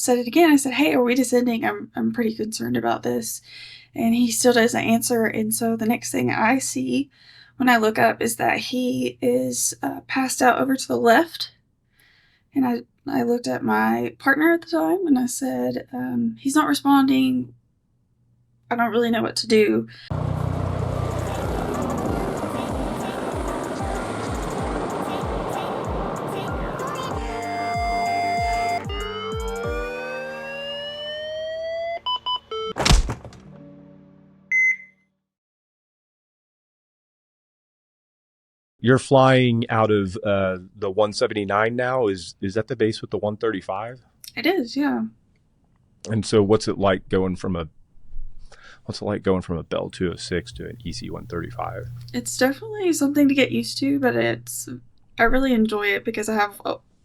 said it again. I said, hey, are we descending? I'm pretty concerned about this. And he still doesn't answer. And so the next thing I see when I look up is that he is passed out over to the left. And I looked at my partner at the time and I said, he's not responding. I don't really know what to do. You're flying out of the 179 now. Is that the base with the 135? It is, yeah. And so, what's it like going from a Bell 206 to an EC 135? It's definitely something to get used to, but I really enjoy it because I have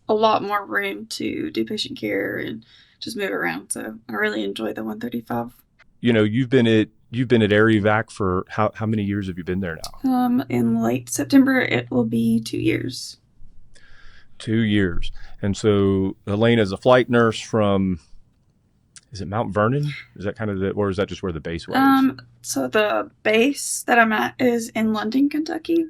a lot more room to do patient care and just move around. So I really enjoy the 135. You know, you've been at Air Evac for how many years have you been there now? In late September, it will be 2 years. 2 years. And so Alaina is a flight nurse from, is it Mount Vernon? Is that kind of or is that just where the base was? So the base that I'm at is in London, Kentucky.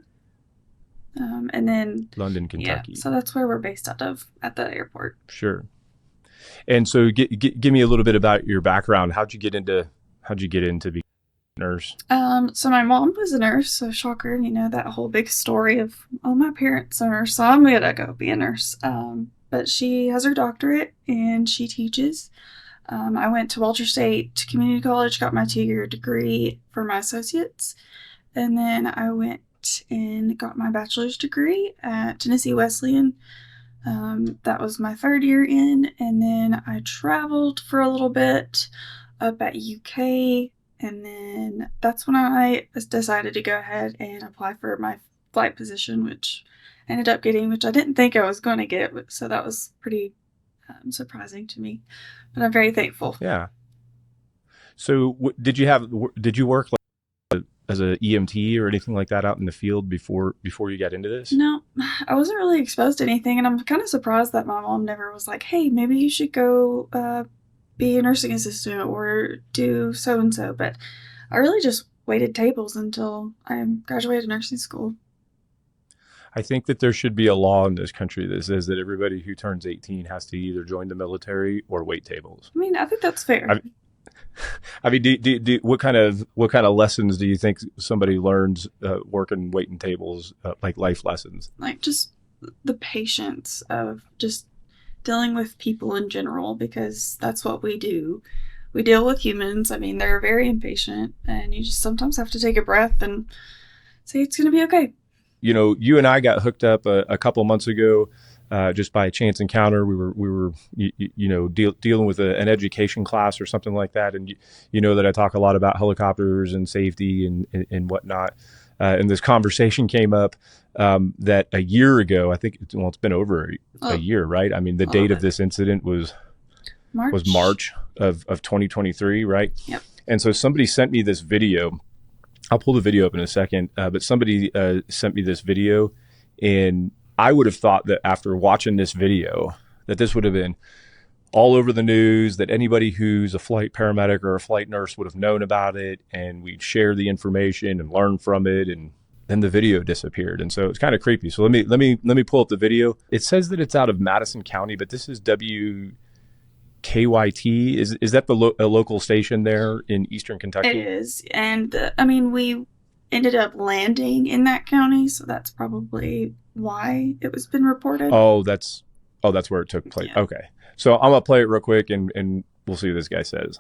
And then London, Kentucky. Yeah, so that's where we're based out of at the airport. Sure. And so give me a little bit about your background. How'd you get into being a nurse? So my mom was a nurse, so shocker, that whole big story of, oh, my parents are a nurse, so I'm gonna go be a nurse. But she has her doctorate and she teaches. I went to Walter State Community College, got my 2-year degree for my associates, and then I went and got my bachelor's degree at Tennessee Wesleyan. That was my 3rd year in, and then I traveled for a little bit up at UK, and then that's when I decided to go ahead and apply for my flight position, which I ended up getting, which I didn't think I was going to get, so that was pretty surprising to me, but I'm very thankful. Yeah. So did you work as a EMT or anything like that out in the field before you got into this? No, I wasn't really exposed to anything, and I'm kind of surprised that my mom never was like, hey, maybe you should go be a nursing assistant or do so-and-so, but I really just waited tables until I graduated nursing school. I think that there should be a law in this country that says that everybody who turns 18 has to either join the military or wait tables. I mean, I think that's fair. I mean, what kind of lessons do you think somebody learns working waiting tables, like life lessons? Like just the patience of just dealing with people in general, because that's what we do. We deal with humans. I mean, they're very impatient, and you just sometimes have to take a breath and say it's going to be okay. You know, you and I got hooked up a couple of months ago. Just by a chance encounter. We were dealing with an education class or something like that, and you know that I talk a lot about helicopters and safety and whatnot. And this conversation came up that a year ago, I think, it's been over a year, right? I mean, the date of this incident was March of 2023, right? Yep. And so somebody sent me this video. I'll pull the video up in a second, but somebody sent me this video, and I would have thought that after watching this video that this would have been all over the news, that anybody who's a flight paramedic or a flight nurse would have known about it, and we'd share the information and learn from it, and then the video disappeared. And so it's kind of creepy. So let me pull up the video. It says that it's out of Madison County, but this is WKYT. Is that a local station there in Eastern Kentucky? It is. And I mean, we ended up landing in that county, so that's probably why it was been reported. Oh, that's where it took place. Yeah. Okay. So I'm going to play it real quick and we'll see what this guy says.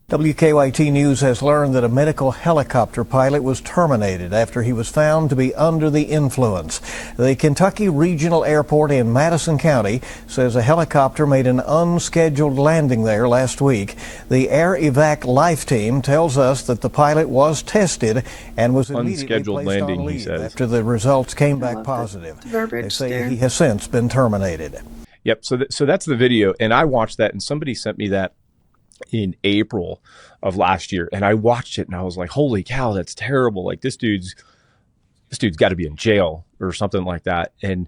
WKYT News has learned that a medical helicopter pilot was terminated after he was found to be under the influence. The Kentucky Regional Airport in Madison County says a helicopter made an unscheduled landing there last week. The Air Evac Lifeteam tells us that the pilot was tested and was immediately placed on leave after the results came back positive. They say he has since been terminated. Yep. So that's the video, and I watched that, and somebody sent me that in April of last year, and I watched it and I was like, holy cow, that's terrible. Like this dude's got to be in jail or something like that. And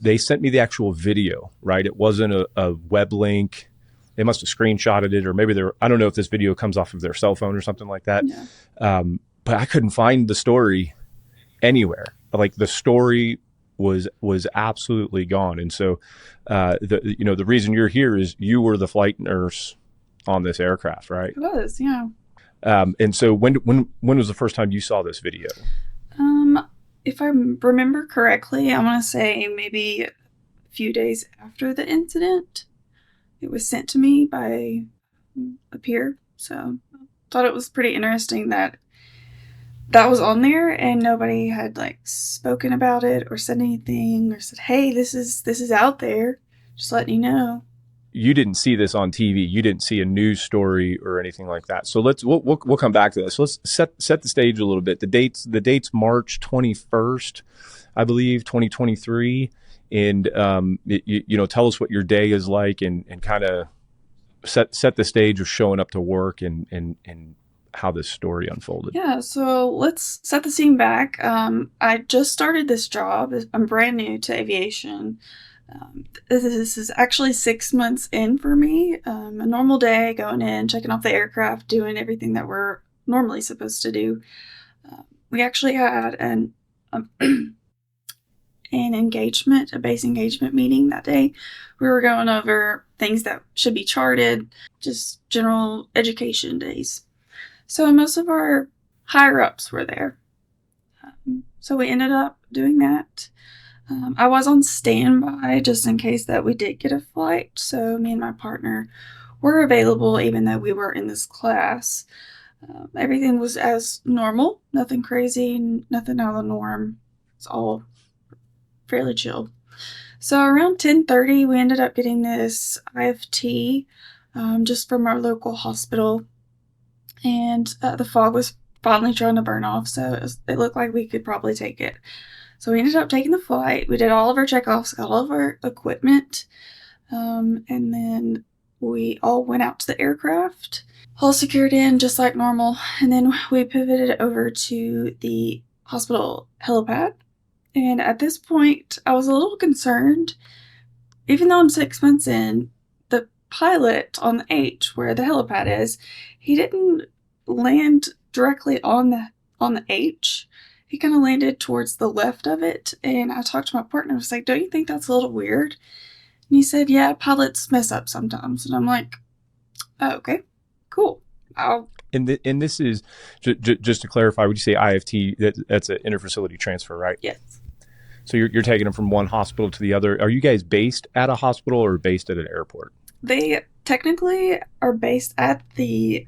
they sent me the actual video, right? It wasn't a web link they must have screenshotted it, or maybe I don't know if this video comes off of their cell phone or something like that. Yeah. But I couldn't find the story anywhere. Like the story was absolutely gone. And so, the reason you're here is you were the flight nurse on this aircraft, right? It was, yeah. And so when was the first time you saw this video? If I remember correctly, I want to say maybe a few days after the incident. It was sent to me by a peer, so I thought it was pretty interesting that was on there and nobody had like spoken about it or said anything or said, "Hey, this is out there. Just letting you know." You didn't see this on TV. You didn't see a news story or anything like that. So we'll come back to this. Let's set the stage a little bit. The date's March 21st, I believe, 2023. And tell us what your day is like and kind of set the stage of showing up to work and how this story unfolded. Yeah, so let's set the scene back. I just started this job. I'm brand new to aviation. This is actually 6 months in for me. A normal day, going in, checking off the aircraft, doing everything that we're normally supposed to do. We actually had an engagement, a base engagement meeting that day. We were going over things that should be charted, just general education days. So most of our higher ups were there. So we ended up doing that. I was on standby just in case that we did get a flight. So me and my partner were available even though we were in this class. Everything was as normal, nothing crazy, nothing out of the norm. It's all fairly chill. So around 10:30, we ended up getting this IFT just from our local hospital. And the fog was finally trying to burn off, so it looked like we could probably take it. So we ended up taking the flight. We did all of our checkoffs, got all of our equipment, and then we all went out to the aircraft, all secured in just like normal, and then we pivoted over to the hospital helipad. And at this point, I was a little concerned. Even though I'm 6 months in, the pilot on the H, where the helipad is, he didn't land directly on the H. He kind of landed towards the left of it, and I talked to my partner. I was like, "Don't you think that's a little weird?" And he said, "Yeah, pilots mess up sometimes." And I'm like, "Oh, okay, cool." And this is just to clarify. Would you say IFT? That's an interfacility transfer, right? Yes. So you're taking them from one hospital to the other. Are you guys based at a hospital or based at an airport? They technically are based at the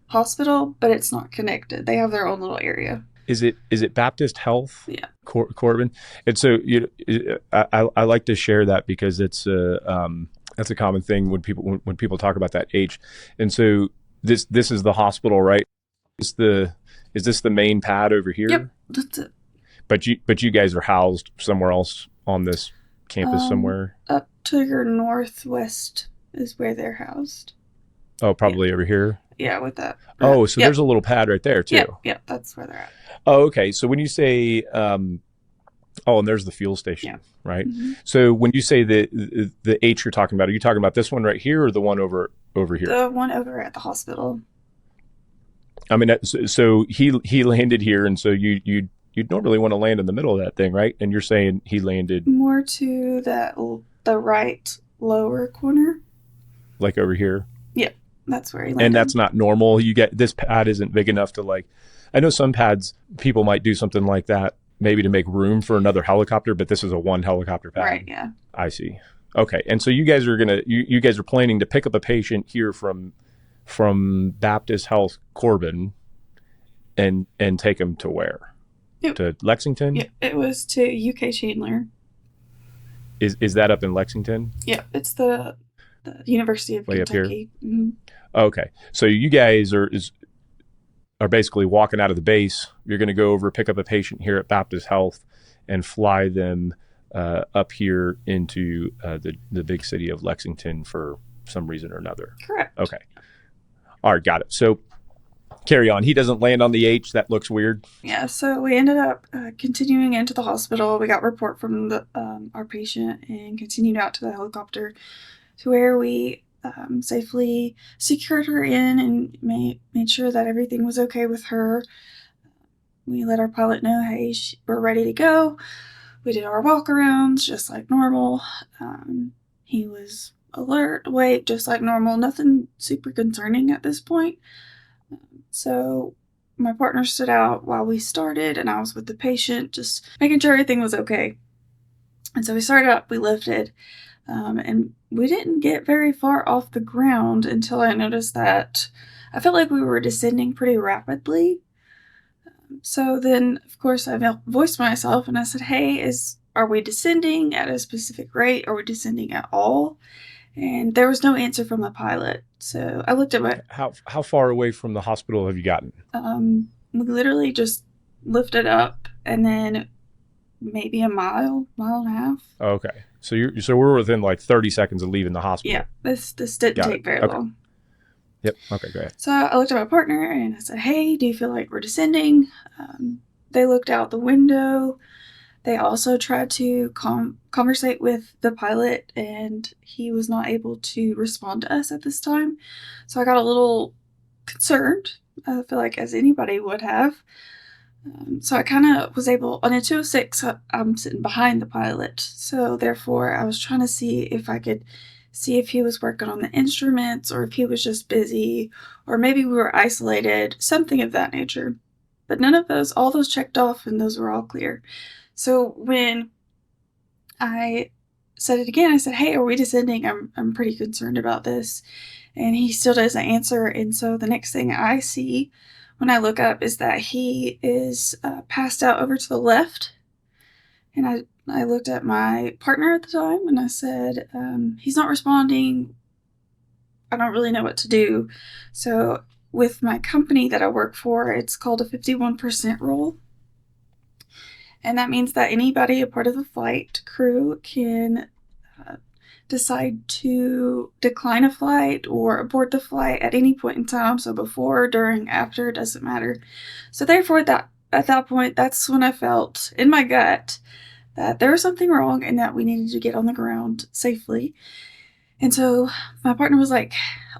hospital, but it's not connected. They have their own little area. Is it Baptist Health? Yeah. Corbin. And so I like to share that because it's that's a common thing when people talk about that H. And so this is the hospital, right? Is this the main pad over here? Yep, that's it. But you guys are housed somewhere else on this campus somewhere? Up to your northwest is where they're housed. Oh, probably over here? Yeah, with that. Oh, so there's a little pad right there too. Yeah, that's where they're at. Oh, okay. So when you say, and there's the fuel station, right? Mm-hmm. So when you say the H you're talking about, are you talking about this one right here or the one over here? The one over at the hospital. I mean, so he landed here, and so you'd normally want to land in the middle of that thing, right? And you're saying he landed more to the right lower corner, like over here. Yep, that's where he landed. And that's not normal. This pad isn't big enough to like. I know some pads people might do something like that, maybe to make room for another helicopter, but this is a one helicopter pad. Right. Yeah. I see. Okay, and so you guys are planning to pick up a patient here from Baptist Health Corbin, and take them to where? Yep. To Lexington? Yep, it was to U.K. Chandler. Is that up in Lexington? Yep, it's the University of Way Kentucky. Up here? Mm-hmm. Okay, so you guys are basically walking out of the base. You're going to go over, pick up a patient here at Baptist Health, and fly them up here into the big city of Lexington for some reason or another. Correct. Okay. All right, got it. So carry on. He doesn't land on the H. That looks weird. Yeah, so we ended up continuing into the hospital. We got report from our patient and continued out to the helicopter to where we safely secured her in and made sure that everything was okay with her. We let our pilot know, hey, we're ready to go. We did our walk arounds just like normal. He was alert, awake, just like normal. Nothing super concerning at this point. So my partner stood out while we started, and I was with the patient, just making sure everything was okay. And so we started up, we lifted, and we didn't get very far off the ground until I noticed that I felt like we were descending pretty rapidly. So then, of course, I voiced myself and I said, hey, are we descending at a specific rate? Are we descending at all? And there was no answer from the pilot. So I looked at my, How far away from the hospital have you gotten? we literally just lifted up and then maybe a mile and a half. Okay. So we're within like 30 seconds of leaving the hospital. Yeah, this didn't Got take it. very Okay. long. Yep. Okay, go ahead. So I looked at my partner and I said, hey, do you feel like we're descending? They looked out the window. They also tried to conversate with the pilot, and he was not able to respond to us at this time. So I got a little concerned, I feel like, as anybody would have. So I kind of was able, on a 206, I'm sitting behind the pilot. So therefore, I was trying to see if I could see if he was working on the instruments or if he was just busy, or maybe we were isolated, something of that nature. But none of those, all those checked off, and those were all clear. So when I said it again, I said, hey, are we descending? I'm pretty concerned about this. And he still doesn't answer. And so the next thing I see when I look up is that he is passed out over to the left. And I looked at my partner at the time and I said, he's not responding. I don't really know what to do. So with my company that I work for, it's called a 51% rule. And that means that anybody a part of the flight crew can decide to decline a flight or abort the flight at any point in time. So before, during, after, it doesn't matter. So therefore, at that point, that's when I felt in my gut that there was something wrong and that we needed to get on the ground safely. And so my partner was like,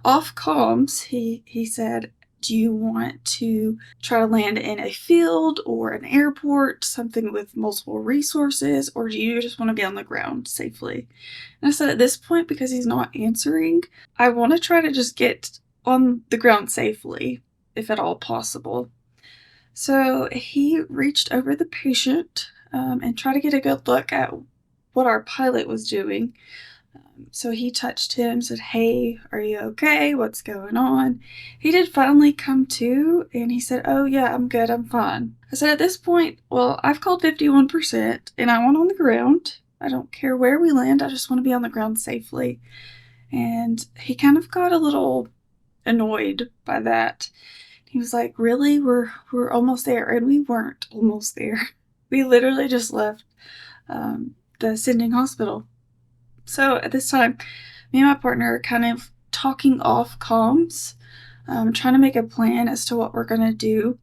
off comms, he said, do you want to try to land in a field or an airport, something with multiple resources, or do you just want to be on the ground safely? And I said, at this point, because he's not answering, I want to try to just get on the ground safely, if at all possible. So he reached over the patient and tried to get a good look at what our pilot was doing. So he touched him, said, hey, are you okay? What's going on? He did finally come to, and he said, oh, yeah, I'm good. I'm fine. I said, at this point, well, I've called 51%, and I want on the ground. I don't care where we land. I just want to be on the ground safely. And he kind of got a little annoyed by that. He was like, really? We're almost there. And we weren't almost there. We literally just left the sending hospital. So at this time, me and my partner are kind of talking off comms, trying to make a plan as to what we're going to do.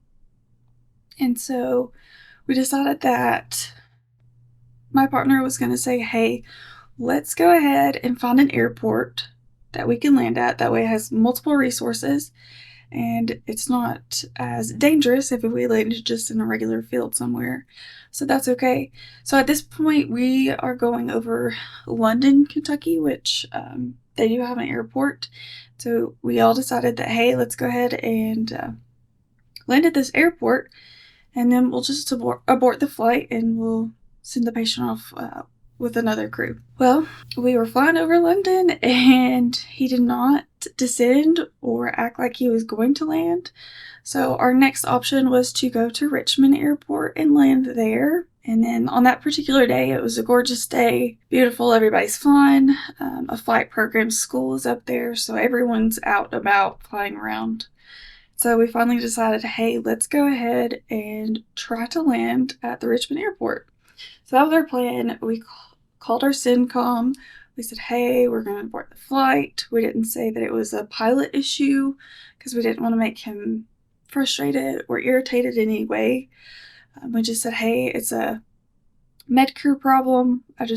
And so we decided that my partner was going to say, hey, let's go ahead and find an airport that we can land at. That way it has multiple resources and it's not as dangerous if we landed just in a regular field somewhere. So that's okay. So at this point, we are going over London, Kentucky, which they do have an airport. So we all decided that, hey, let's go ahead and land at this airport, and then we'll just abort the flight and we'll send the patient off with another crew. Well, we were flying over London and he did not descend or act like he was going to land. So our next option was to go to Richmond Airport and land there. And then on that particular day, it was a gorgeous day, beautiful, everybody's flying. A flight program school is up there, so everyone's out about flying around. So we finally decided, hey, let's go ahead and try to land at the Richmond Airport. So that was our plan. We called our CENTCOM. We said, hey, we're going to abort the flight. We didn't say that it was a pilot issue because we didn't want to make him frustrated or irritated in any way. We just said, hey, it's a med crew problem. That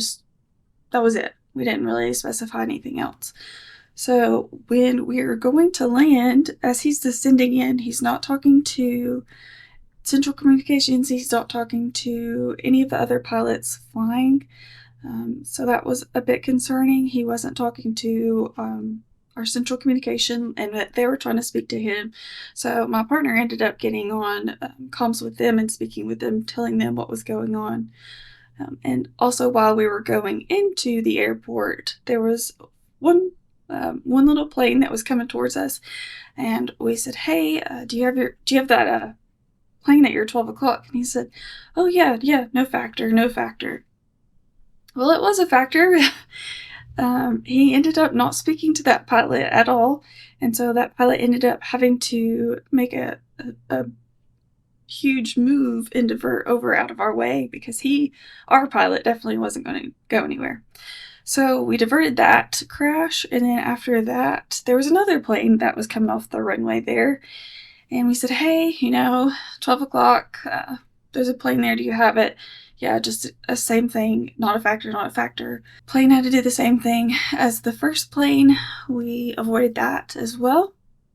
was it. We didn't really specify anything else. So when we're going to land, as he's descending in, he's not talking to Central Communications, he's not talking to any of the other pilots flying. So that was a bit concerning. He wasn't talking to our Central Communication, and that they were trying to speak to him. So my partner ended up getting on comms with them and speaking with them, telling them what was going on. And also, while we were going into the airport, there was one little plane that was coming towards us, and we said, "Hey, do you have that plane at your 12 o'clock?" And he said, "Oh yeah, no factor, no factor." Well, it was a factor. He ended up not speaking to that pilot at all, and so that pilot ended up having to make a huge move and divert over out of our way because our pilot, definitely wasn't going to go anywhere. So we diverted that crash, and then after that, there was another plane that was coming off the runway there, and we said, "Hey, 12 o'clock, there's a plane there, do you have it?" Yeah, just a same thing, not a factor, not a factor. Plane had to do the same thing as the first plane. We avoided that as well.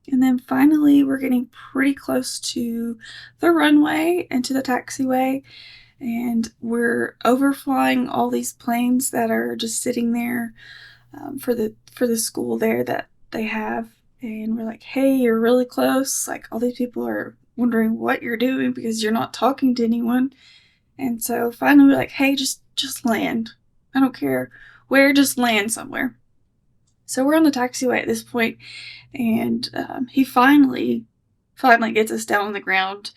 And then finally, we're getting pretty close to the runway and to the taxiway, and we're overflying all these planes that are just sitting there for the school there that they have. And we're like, "Hey, you're really close. Like, all these people are wondering what you're doing because you're not talking to anyone." And so finally, we're like, "Hey, just land. I don't care where, just land somewhere." So we're on the taxiway at this point, and he finally gets us down on the ground,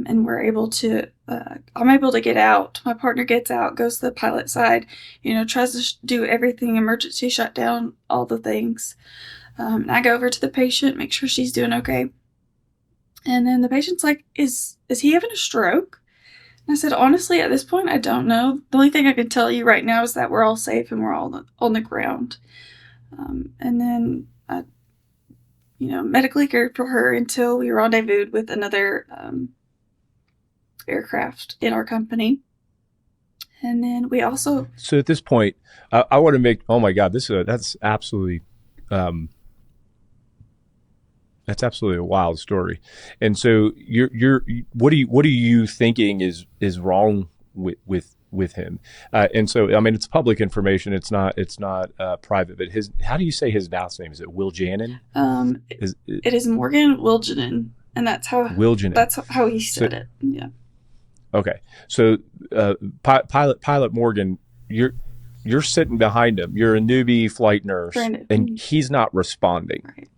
and we're able to. I'm able to get out. My partner gets out, goes to the pilot side, tries to do everything, emergency shutdown, all the things. And I go over to the patient, make sure she's doing okay. And then the patient's like, "Is he having a stroke?" And I said, "Honestly, at this point, I don't know. The only thing I can tell you right now is that we're all safe and we're all on the ground." And then I, medically cared for her until we rendezvoused with another aircraft in our company. And then we also. So at this point, I want to make. Oh my God, that's absolutely a wild story. And so what are you thinking is wrong with him? And so, I mean, it's public information. It's not private, but how do you say his last name? Is it Wiljanin? It is Morgan Wiljanin, and that's how he said it. Yeah. Okay. So, pilot Morgan, you're sitting behind him. You're a newbie flight nurse, and he's not responding. Right.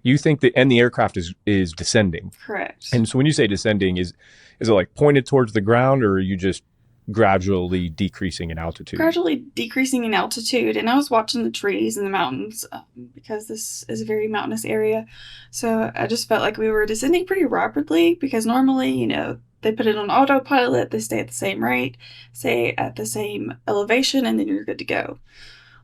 You think that, and the aircraft is descending. Correct. And so when you say descending, is it like pointed towards the ground, or are you just gradually decreasing in altitude? Gradually decreasing in altitude, and I was watching the trees and the mountains because this is a very mountainous area. So I just felt like we were descending pretty rapidly because normally, they put it on autopilot, they stay at the same rate, stay at the same elevation, and then you're good to go.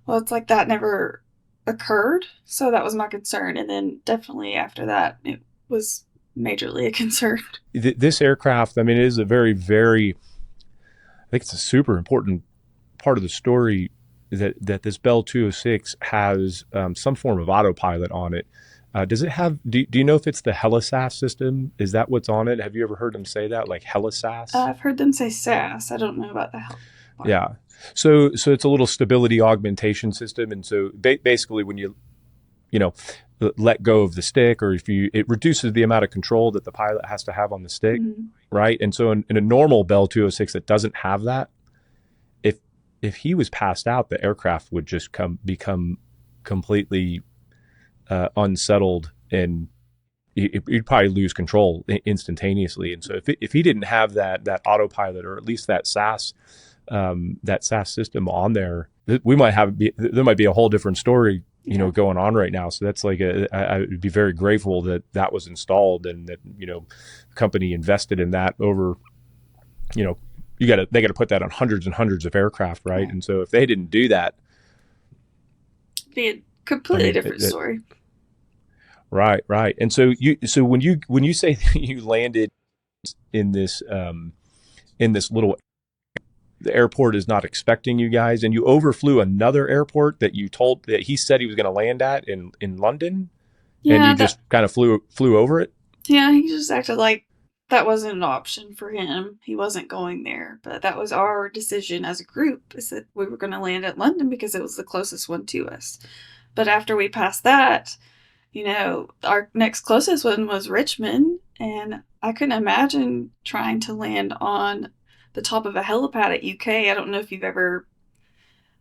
Well, it's like that never occurred, so that was my concern. And then definitely after that, it was majorly a concern. This aircraft, I mean, it is a very, very, I think it's a super important part of the story that this Bell 206 has some form of autopilot on it. Does it have, do you know if it's the HeliSAS system? Is that what's on it? Have you ever heard them say that, like HeliSAS? I've heard them say SAS. I don't know about the hell. Yeah. So it's a little stability augmentation system. And so basically when you let go of the stick, or it reduces the amount of control that the pilot has to have on the stick, right? And so in a normal Bell 206 that doesn't have that, if he was passed out, the aircraft would just become completely unsettled, and you'd probably lose control instantaneously. And so if he didn't have that autopilot, or at least that SAS system on there, there might be a whole different story, going on right now. So that's like I would be very grateful that was installed, and that, the company invested in that over, they got to put that on hundreds and hundreds of aircraft. Right. Yeah. And so if they didn't do that, it'd be a completely different story. Right. And so when you say that you landed in this little, the airport is not expecting you guys, and you overflew another airport that he said he was going to land at in London, and you Yeah, just kind of flew over it. yeah, he just acted like that wasn't an option for him. He wasn't going there, but that was our decision as a group, is that we were going to land at London because it was the closest one to us. But after we passed that, our next closest one was Richmond, and I couldn't imagine trying to land on the top of a helipad at UK. I don't know if you've ever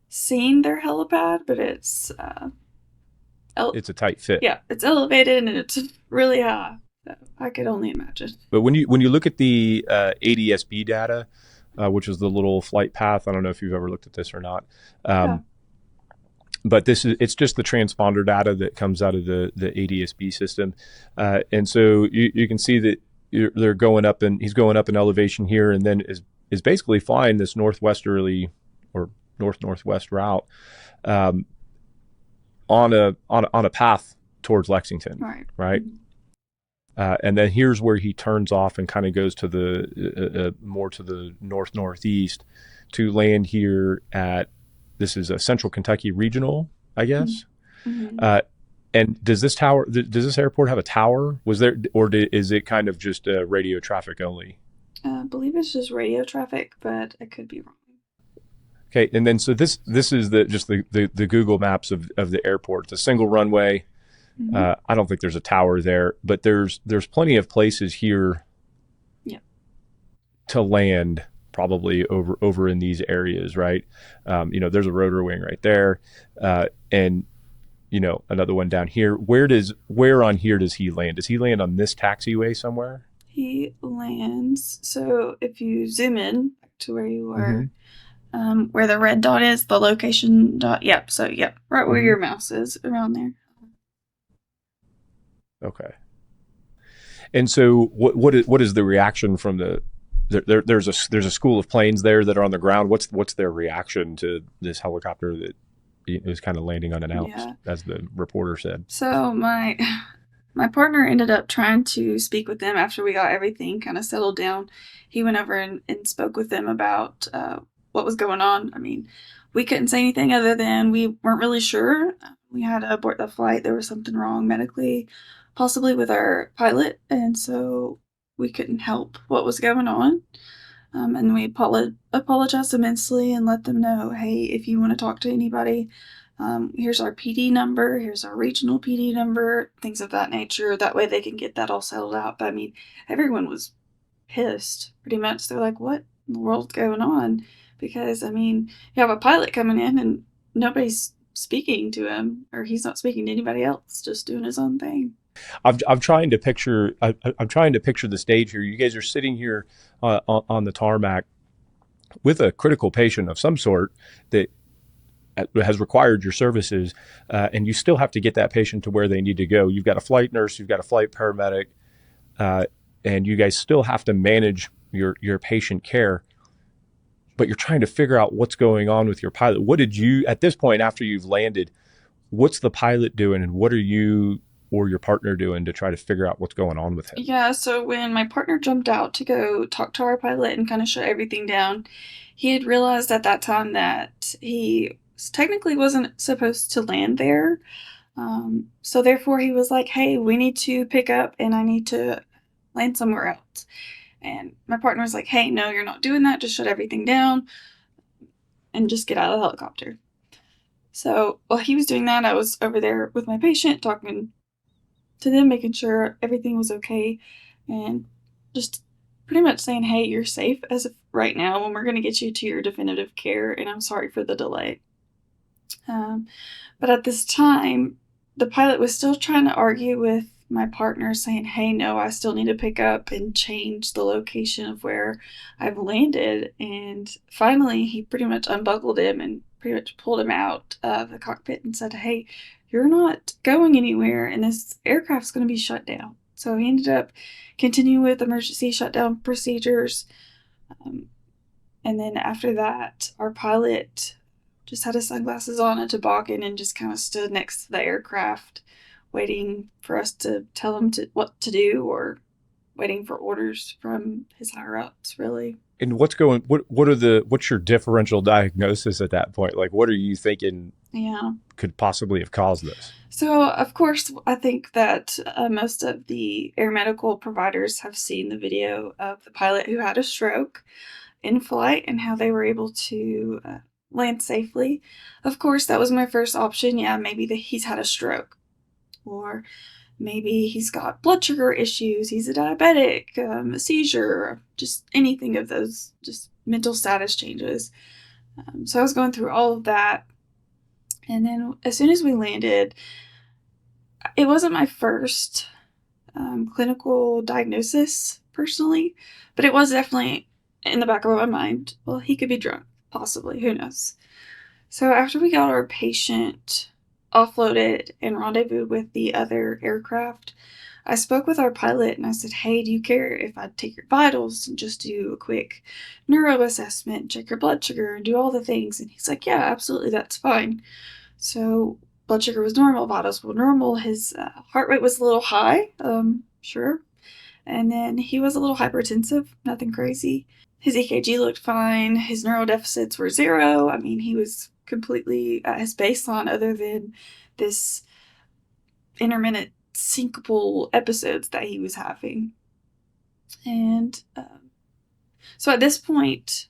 seen their helipad, but It's a tight fit. yeah, it's elevated and it's really high. So I could only imagine. But when you look at the ADSB data, which is the little flight path, I don't know if you've ever looked at this or not. Yeah. But it's just the transponder data that comes out of the ADSB system, and so you can see that they're going up, and he's going up in elevation here, and then is basically flying this northwesterly or northwest route on a path towards Lexington, right? And then here's where he turns off and kind of goes to the more to the northeast to land here at. This is a Central Kentucky Regional, I guess. Mm-hmm. And does this airport have a tower? Was there, or is it kind of just radio traffic only? I believe it's just radio traffic, but I could be wrong. Okay, and then so this is the Google Maps of the airport. It's a single runway. Mm-hmm. I don't think there's a tower there, but there's plenty of places here. Yeah. To land. Probably over in these areas, right? There's a rotor wing right there, and another one down here. Where on here does he land? Does he land on this taxiway somewhere? He lands. So if you zoom in to where you were, mm-hmm. Where the red dot is, the location dot. Yep. So yep, right where mm-hmm. your mouse is, around there. Okay. And so what is the reaction from the? There's a school of planes there that are on the ground. What's their reaction to this helicopter that is kind of landing unannounced, as the reporter said? So my partner ended up trying to speak with them after we got everything kind of settled down. He went over and spoke with them about what was going on. I mean, we couldn't say anything other than we weren't really sure. We had to abort the flight. There was something wrong medically, possibly with our pilot, and so we couldn't help what was going on. And we apologized immensely and let them know, hey, if you want to talk to anybody, here's our PD number, here's our regional PD number, things of that nature. That way they can get that all settled out. But I mean, everyone was pissed pretty much. They're like, what in the world's going on? Because, I mean, you have a pilot coming in and nobody's speaking to him, or he's not speaking to anybody else, just doing his own thing. I'm trying to picture the stage here. You guys are sitting here on the tarmac with a critical patient of some sort that has required your services, and you still have to get that patient to where they need to go. You've got a flight nurse, you've got a flight paramedic, and you guys still have to manage your patient care. But you're trying to figure out what's going on with your pilot. What did you, at this point after you've landed, what's the pilot doing, and what are you or your partner doing to try to figure out what's going on with him? Yeah, so when my partner jumped out to go talk to our pilot and kind of shut everything down, he had realized at that time that he technically wasn't supposed to land there. So therefore he was like, hey, we need to pick up and I need to land somewhere else. And my partner was like, hey, no, you're not doing that. Just shut everything down and just get out of the helicopter. So while he was doing that, I was over there with my patient talking to them, making sure everything was okay, and just pretty much saying, hey, you're safe as of right now, and we're going to get you to your definitive care, and I'm sorry for the delay. But at this time, the pilot was still trying to argue with my partner, saying, hey, no, I still need to pick up and change the location of where I've landed. And finally, he pretty much unbuckled him and pretty much pulled him out of the cockpit and said, hey, you're not going anywhere, and this aircraft's going to be shut down. So he ended up continuing with emergency shutdown procedures. And then after that, our pilot just had his sunglasses on, a toboggan, and just kind of stood next to the aircraft, waiting for us to tell him what to do, or waiting for orders from his higher ups, really. And what's your differential diagnosis at that point? Like, what are you thinking Yeah. could possibly have caused this? So, of course, I think that most of the air medical providers have seen the video of the pilot who had a stroke in flight and how they were able to land safely. Of course, that was my first option. Yeah, maybe he's had a stroke, or maybe he's got blood sugar issues, he's a diabetic, a seizure, just anything of those, just mental status changes. So I was going through all of that. And then as soon as we landed, it wasn't my first clinical diagnosis personally, but it was definitely in the back of my mind. Well, he could be drunk, possibly. Who knows? So after we got our patient offloaded and rendezvoused with the other aircraft, I spoke with our pilot and I said, hey, do you care if I take your vitals and just do a quick neuro assessment, check your blood sugar, and do all the things? And he's like, yeah, absolutely, that's fine. So blood sugar was normal, vitals were normal, his heart rate was a little high, sure. And then he was a little hypertensive, nothing crazy. His EKG looked fine, his neural deficits were 0. I mean, he was completely at his baseline other than this intermittent syncopal episodes that he was having. And so at this point,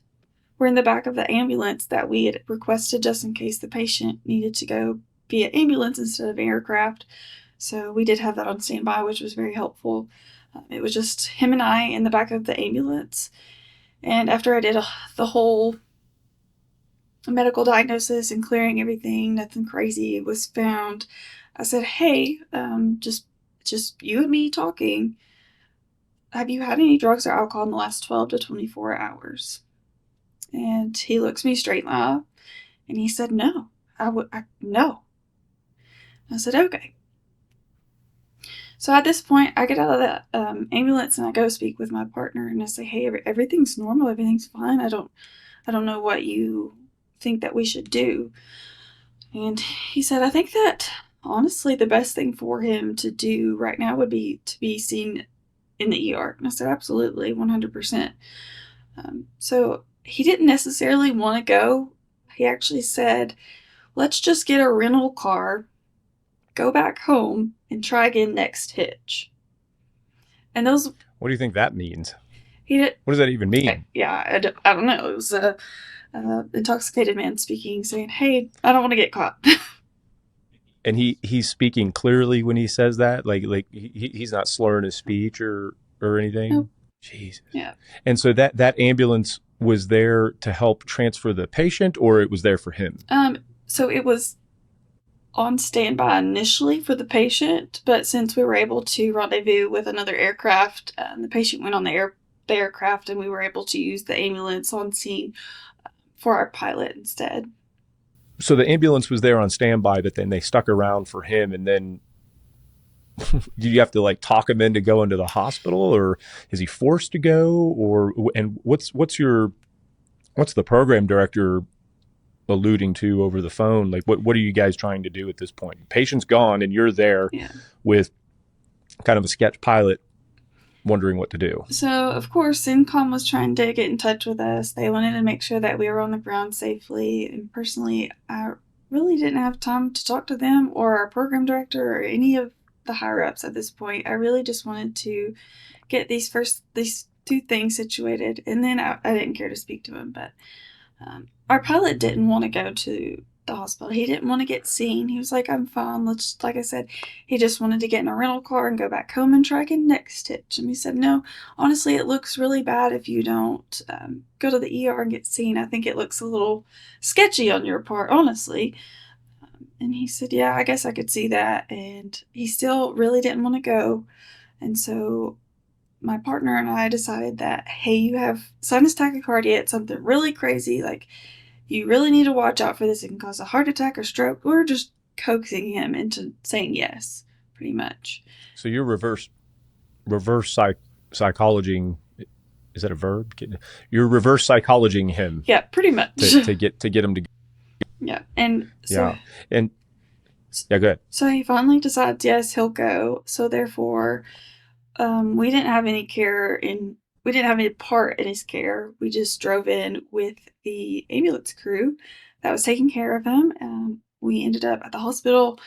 we're in the back of the ambulance that we had requested just in case the patient needed to go via ambulance instead of aircraft. So we did have that on standby, which was very helpful. It was just him and I in the back of the ambulance. And after I did the whole medical diagnosis and clearing everything, nothing crazy was found. I said, hey, just you and me talking. Have you had any drugs or alcohol in the last 12 to 24 hours? And he looks me straight in the eye and he said, no. No. I said, okay. So at this point, I get out of the ambulance and I go speak with my partner and I say, hey, everything's normal. Everything's fine. I don't know what you think that we should do. And he said, I think that honestly the best thing for him to do right now would be to be seen in the ER. And I said, absolutely, 100%. So he didn't necessarily want to go. He actually said, let's just get a rental car, go back home, and try again next hitch. And those. What do you think that means? He did. What does that even mean? Yeah, I don't know. It was a intoxicated man speaking, saying, hey, I don't want to get caught. And he's speaking clearly when he says that, like he's not slurring his speech or anything. Nope. Jesus. Yeah. And so that ambulance was there to help transfer the patient, or it was there for him? So it was on standby initially for the patient, but since we were able to rendezvous with another aircraft, the patient went on the aircraft, and we were able to use the ambulance on scene for our pilot instead. So the ambulance was there on standby, but then they stuck around for him, and then do you have to like talk him into going to the hospital, or is he forced to go? Or and what's the program director alluding to over the phone? Like what are you guys trying to do at this point? Patient's gone and you're there with kind of a sketch pilot wondering what to do. So of course CENTCOM was trying to get in touch with us. They wanted to make sure that we were on the ground safely, and personally I really didn't have time to talk to them or our program director or any of the higher ups at this point. I really just wanted to get these two things situated, and then I didn't care to speak to him. But our pilot didn't want to go to the hospital. He didn't want to get seen. He was like, I'm fine. Like I said, he just wanted to get in a rental car and go back home and try again next hitch. And we said, no, honestly, it looks really bad if you don't go to the ER and get seen. I think it looks a little sketchy on your part, honestly. And he said, yeah, I guess I could see that. And he still really didn't want to go. And so my partner and I decided that, hey, you have sinus tachycardia. It's something really crazy. Like, you really need to watch out for this. It can cause a heart attack or stroke. We were just coaxing him into saying yes, pretty much. So you're reverse psychologying. Is that a verb? You're reverse psychologying him. Yeah, pretty much. To get him to. Yeah, and so, go ahead. So he finally decides, yes, he'll go. So therefore, we didn't have any care in we didn't have any part in his care. We just drove in with the ambulance crew that was taking care of him. We ended up at the hospital.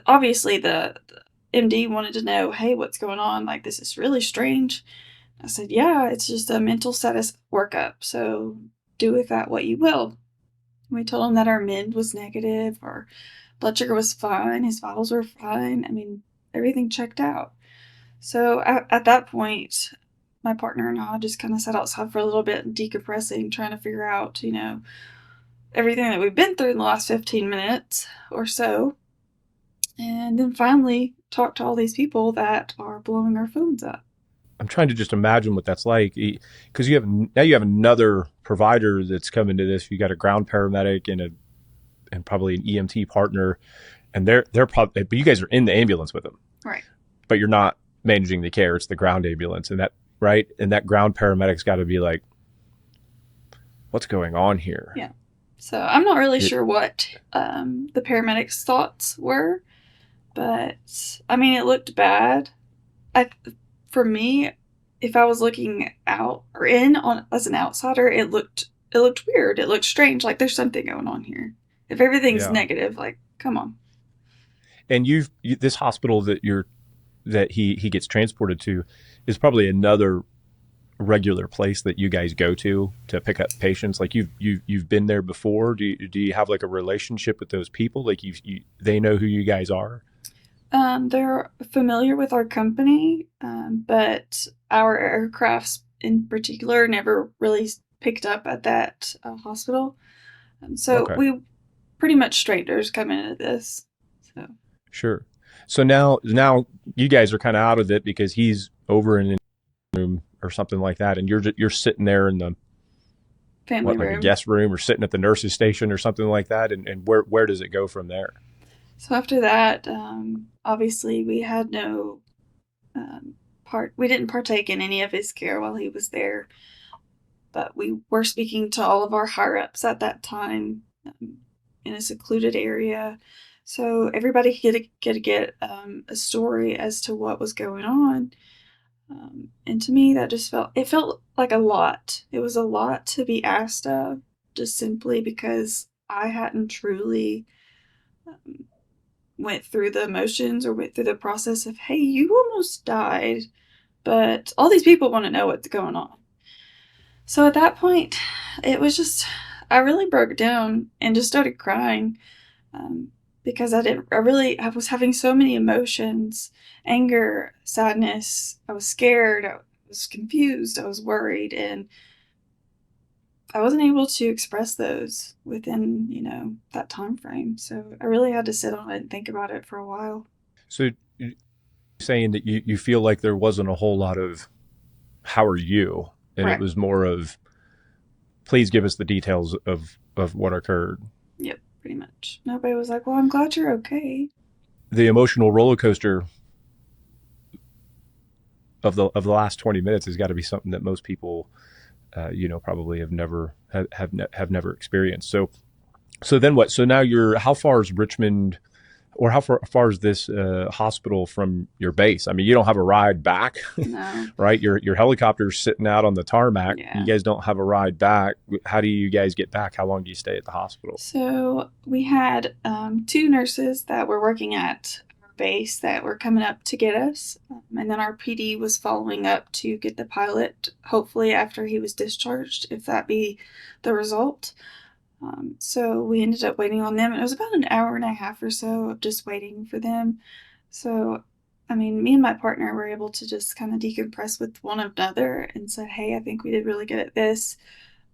Obviously the MD wanted to know, hey, what's going on? Like, this is really strange. I said, yeah, it's just a mental status workup. So do with that what you will. We told him that our mend was negative, our blood sugar was fine, his vitals were fine. I mean, everything checked out. So at that point, my partner and I just kind of sat outside for a little bit, decompressing, trying to figure out, everything that we've been through in the last 15 minutes or so. And then finally talked to all these people that are blowing our phones up. I'm trying to just imagine what that's like, because you have another provider that's coming to this. You got a ground paramedic and probably an EMT partner, and they're probably, but you guys are in the ambulance with them, Right? but you're not managing the care. It's the ground ambulance, and that ground paramedic's got to be like, what's going on here? Yeah. So I'm not really sure what the paramedics' thoughts were, but I mean, it looked bad. For me, if I was looking out or in on as an outsider, it looked weird. It looked strange. Like there's something going on here. If everything's Yeah. negative, like come on. And this hospital that he gets transported to is probably another regular place that you guys go to pick up patients. Like you've been there before. Do you have like a relationship with those people? Like they know who you guys are? They're familiar with our company, but our aircrafts in particular never really picked up at that hospital. So Okay. we pretty much strangers coming into this. So Sure. So now you guys are kind of out of it because he's over in a room or something like that, and you're sitting there in the family like a room. guest room or sitting at the nurse's station or something like that, and where does it go from there? So after that, obviously we had no we didn't partake in any of his care while he was there, but we were speaking to all of our higher ups at that time in a secluded area, so everybody could get a story as to what was going on. And to me, that just felt like a lot. It was a lot to be asked of, just simply because I hadn't truly um, went through the emotions or went through the process of, hey, you almost died, but all these people want to know what's going on. So at that point, it was just, I really broke down and just started crying um, because I was having so many emotions: anger, sadness. I was scared, I was confused, I was worried, and I wasn't able to express those within, that time frame. So I really had to sit on it and think about it for a while. So you're saying that you feel like there wasn't a whole lot of how are you, and it Right. was more of please give us the details of what occurred. Yep, pretty much. Nobody was like, well, I'm glad you're okay. The emotional roller coaster of the last 20 minutes has got to be something that most people probably have never experienced. So then what? So now how far is Richmond, or how far is this hospital from your base? I mean, you don't have a ride back, No. right? Your helicopter's sitting out on the tarmac. Yeah. You guys don't have a ride back. How do you guys get back? How long do you stay at the hospital? So we had two nurses that were working at our base that were coming up to get us. And then our PD was following up to get the pilot, hopefully after he was discharged, if that be the result. So we ended up waiting on them. And it was about an hour and a half or so of just waiting for them. So, I mean, me and my partner were able to just kind of decompress with one another and said, hey, I think we did really good at this.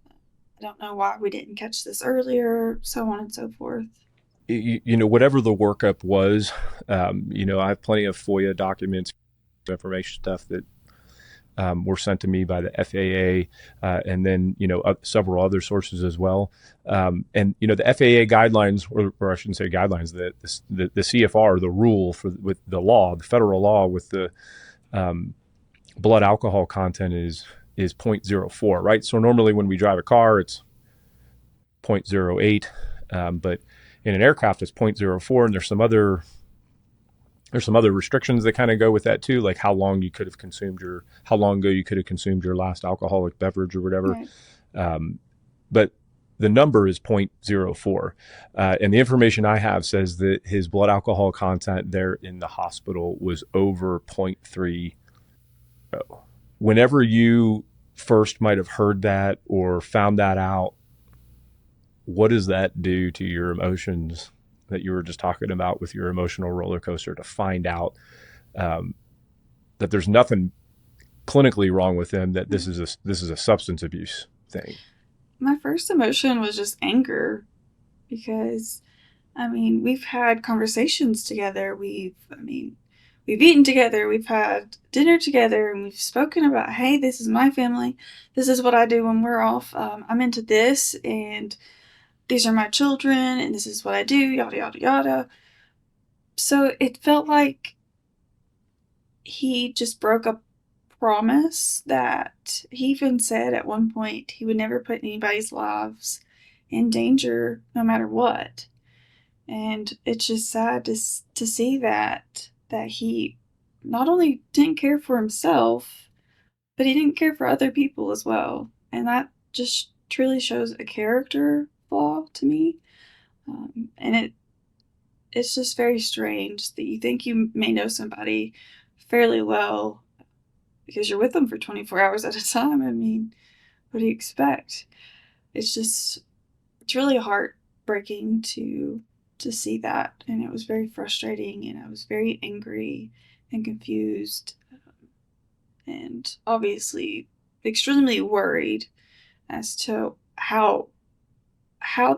I don't know why we didn't catch this earlier, so on and so forth. Whatever the workup was, I have plenty of FOIA documents, information stuff that were sent to me by the FAA, and then several other sources as well. And the FAA guidelines, or I shouldn't say guidelines, the CFR, the rule with the law, the federal law with the blood alcohol content is 0.04, right? So normally when we drive a car, it's 0.08, but in an aircraft it's 0.04, and there's some other There's some other restrictions that kind of go with that too, like how long ago you could have consumed your last alcoholic beverage or whatever. Right. But the number is 0.04. And the information I have says that his blood alcohol content there in the hospital was over 0.30. Whenever you first might have heard that or found that out, what does that do to your emotions that you were just talking about with your emotional roller coaster, to find out that there's nothing clinically wrong with him, that this is a substance abuse thing? My first emotion was just anger because, I mean, we've had conversations together. We've eaten together. We've had dinner together, and we've spoken about, hey, this is my family. This is what I do when we're off. I'm into this, and these are my children, and this is what I do, yada, yada, yada. So it felt like he just broke a promise that he even said at one point he would never put anybody's lives in danger no matter what. And it's just sad to see that he not only didn't care for himself, but he didn't care for other people as well. And that just truly shows a character flaw to me. And it's just very strange that you think you may know somebody fairly well because you're with them for 24 hours at a time. I mean, what do you expect? It's really heartbreaking to see that, and it was very frustrating, and I was very angry and confused, and obviously extremely worried as to how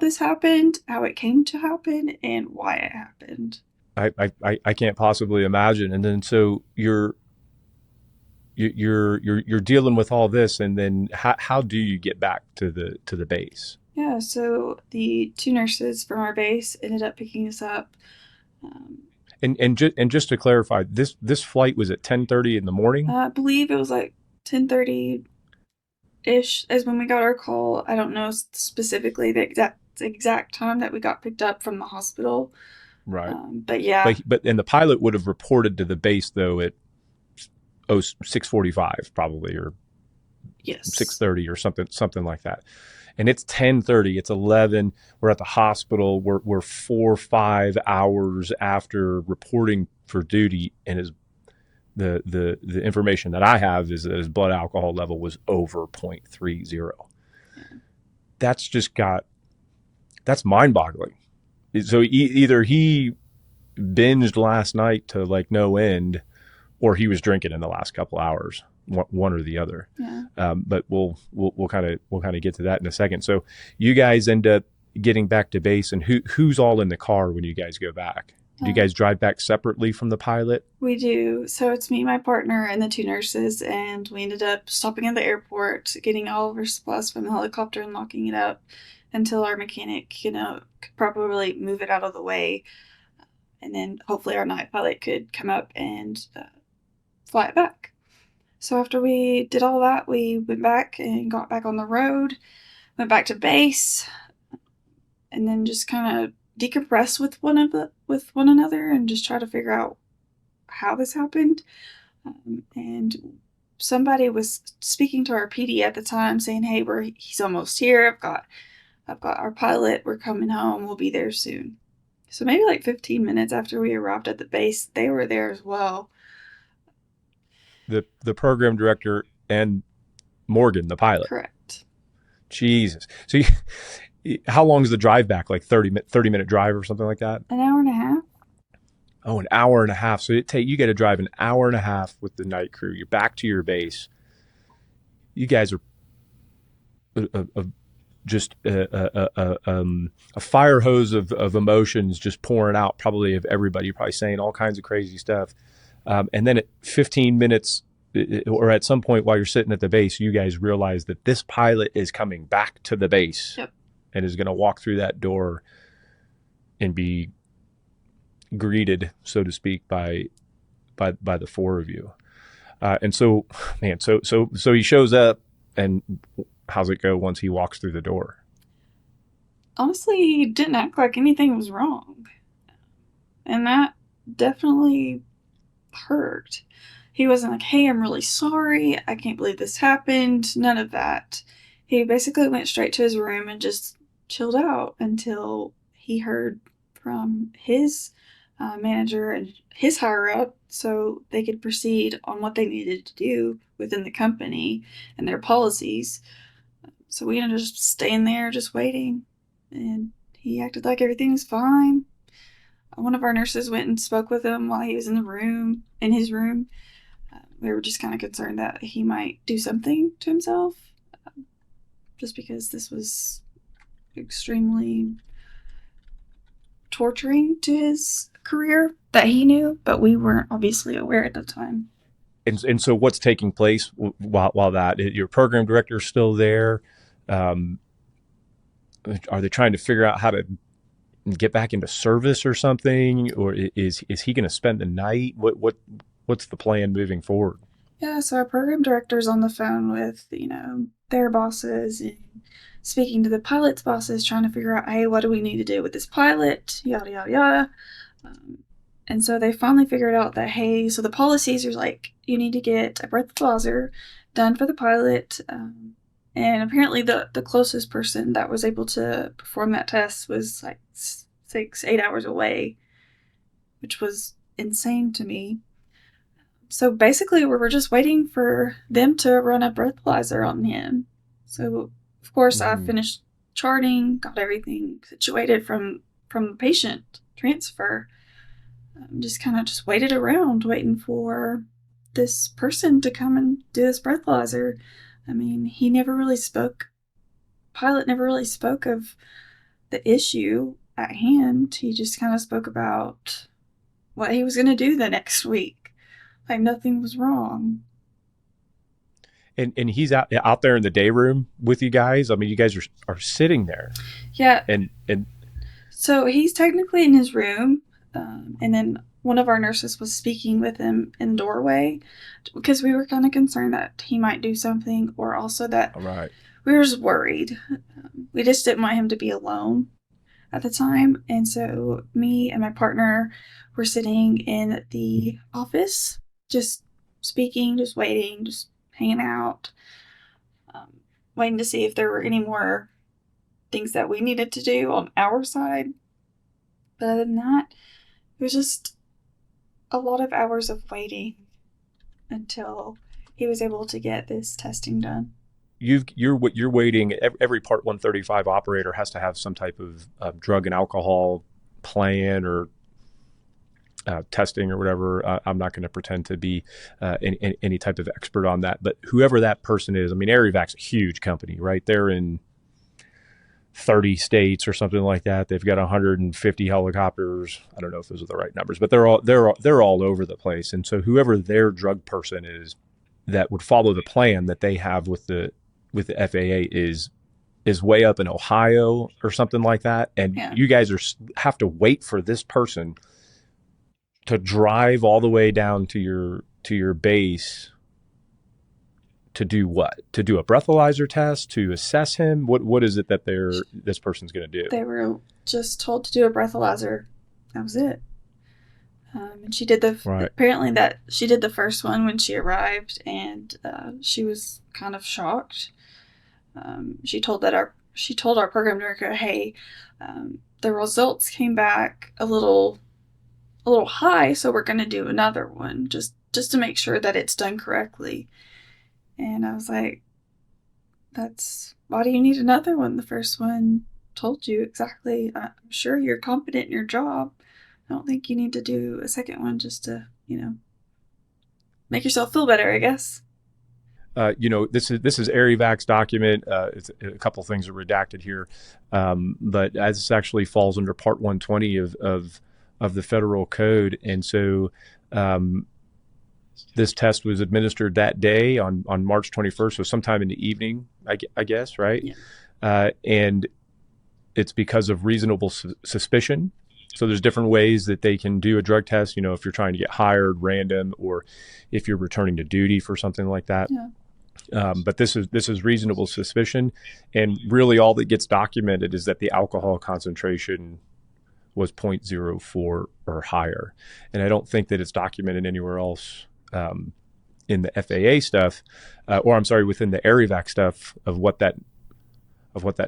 this happened, how it came to happen, and why it happened. I can't possibly imagine. And then so you're dealing with all this, and then how do you get back to the base? Yeah, so the two nurses from our base ended up picking us up. And just to clarify, this flight was at 10:30 in the morning. I believe it was like 10:30 ish as when we got our call. I don't know specifically the exact time that we got picked up from the hospital. Right. But yeah. But and the pilot would have reported to the base though at 6:45 probably, or Yes. 6:30 or something like that. And it's 10:30. It's 11. We're at the hospital. We're 4 or 5 hours after reporting for duty, and the information that I have is that his blood alcohol level was over 0.30. That's mind boggling. So either he binged last night to like no end, or he was drinking in the last couple hours. One or the other. Yeah. But we'll kind of get to that in a second. So you guys end up getting back to base, and who's all in the car when you guys go back? Do you guys drive back separately from the pilot? We do. So it's me, my partner, and the two nurses, and we ended up stopping at the airport, getting all of our supplies from the helicopter and locking it up until our mechanic, could properly move it out of the way. And then hopefully our night pilot could come up and fly it back. So after we did all that, we went back and got back on the road, went back to base, and then just kind of decompress with one another and just try to figure out how this happened. And somebody was speaking to our PD at the time, saying, "Hey, he's almost here. I've got our pilot. We're coming home. We'll be there soon." So maybe like 15 minutes after we arrived at the base, they were there as well. The program director and Morgan, the pilot. Correct. Jesus. So how long is the drive back? Like 30-minute drive or something like that? An hour and a half. Oh, an hour and a half. So you got to drive an hour and a half with the night crew. You're back to your base. You guys are just a fire hose of emotions just pouring out, probably of everybody. You're probably saying all kinds of crazy stuff. And then at 15 minutes or at some point while you're sitting at the base, you guys realize that this pilot is coming back to the base. Yep. And is going to walk through that door and be greeted, so to speak, by the four of you. And so, man, so he shows up, and how's it go once he walks through the door? Honestly, he didn't act like anything was wrong. And that definitely hurt. He wasn't like, hey, I'm really sorry. I can't believe this happened. None of that. He basically went straight to his room and just chilled out until he heard from his manager and his higher up so they could proceed on what they needed to do within the company and their policies. So we ended up just staying there, just waiting. And he acted like everything was fine. One of our nurses went and spoke with him while he was in his room. We were just kind of concerned that he might do something to himself, just because this was extremely torturing to his career that he knew, but we weren't obviously aware at the time. And so what's taking place while that your program director is still there? Um, are they trying to figure out how to get back into service or something, or is he going to spend the night? What's the plan moving forward? Yeah, so our program director's on the phone with, their bosses and speaking to the pilot's bosses, trying to figure out, hey, what do we need to do with this pilot? Yada, yada, yada. And so they finally figured out that, hey, so the policies are like, you need to get a breathalyzer done for the pilot. And apparently the closest person that was able to perform that test was like 8 hours away, which was insane to me. So basically, we were just waiting for them to run a breathalyzer on him. So, of course, I finished charting, got everything situated from the patient transfer. Just kind of just waited around, waiting for this person to come and do this breathalyzer. I mean, he never really spoke. Pilot never really spoke of the issue at hand. He just kind of spoke about what he was going to do the next week. Like nothing was wrong. And he's out there in the day room with you guys. I mean, you guys are sitting there. Yeah. And so he's technically in his room, and then one of our nurses was speaking with him in the doorway because we were kind of concerned that he might do something, or also that we were just worried. We just didn't want him to be alone at the time. And so me and my partner were sitting in the office, just speaking, just waiting, just hanging out, waiting to see if there were any more things that we needed to do on our side. But other than that, it was just a lot of hours of waiting until he was able to get this testing done. You're waiting. Every Part 135 operator has to have some type of drug and alcohol plan or testing or whatever. I'm not going to pretend to be any type of expert on that, but whoever that person is, I mean, Air Evac's a huge company, right? They're in 30 states or something like that. They've got 150 helicopters. I don't know if those are the right numbers, but they're all over the place. And so whoever their drug person is that would follow the plan that they have with the FAA is way up in Ohio or something like that. And you guys have to wait for this person to drive all the way down to your base to do what? To do a breathalyzer test, to assess him? What is it that this person's going to do? They were just told to do a breathalyzer. That was it. And she did apparently that she did the first one when she arrived, and she was kind of shocked. She told our program director, hey, the results came back a little high, so we're going to do another one just to make sure that it's done correctly. And I was like, why do you need another one? The first one told you exactly. I'm sure you're competent in your job. I don't think you need to do a second one just to, make yourself feel better, I guess. This is Air Evac's document. It's a couple things are redacted here, but as this actually falls under Part 120 of the federal code, and so this test was administered that day on March 21st, so sometime in the evening, I guess, right? Yeah. And it's because of reasonable suspicion. So there's different ways that they can do a drug test, if you're trying to get hired random or if you're returning to duty for something like that. Yeah. But this is reasonable suspicion. And really all that gets documented is that the alcohol concentration was 0.04 or higher. And I don't think that it's documented anywhere else in the FAA stuff, or I'm sorry, within the Air Evac stuff of what that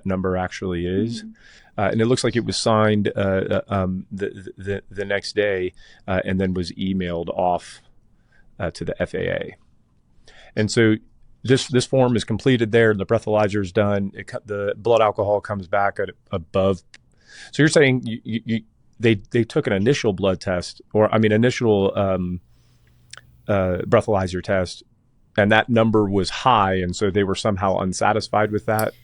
number actually is. Mm-hmm. And it looks like it was signed the next day and then was emailed off to the FAA. And so this form is completed there. The breathalyzer is done. The blood alcohol comes back at above. So you're saying they took an initial blood test, initial breathalyzer test, and that number was high, and so they were somehow unsatisfied with that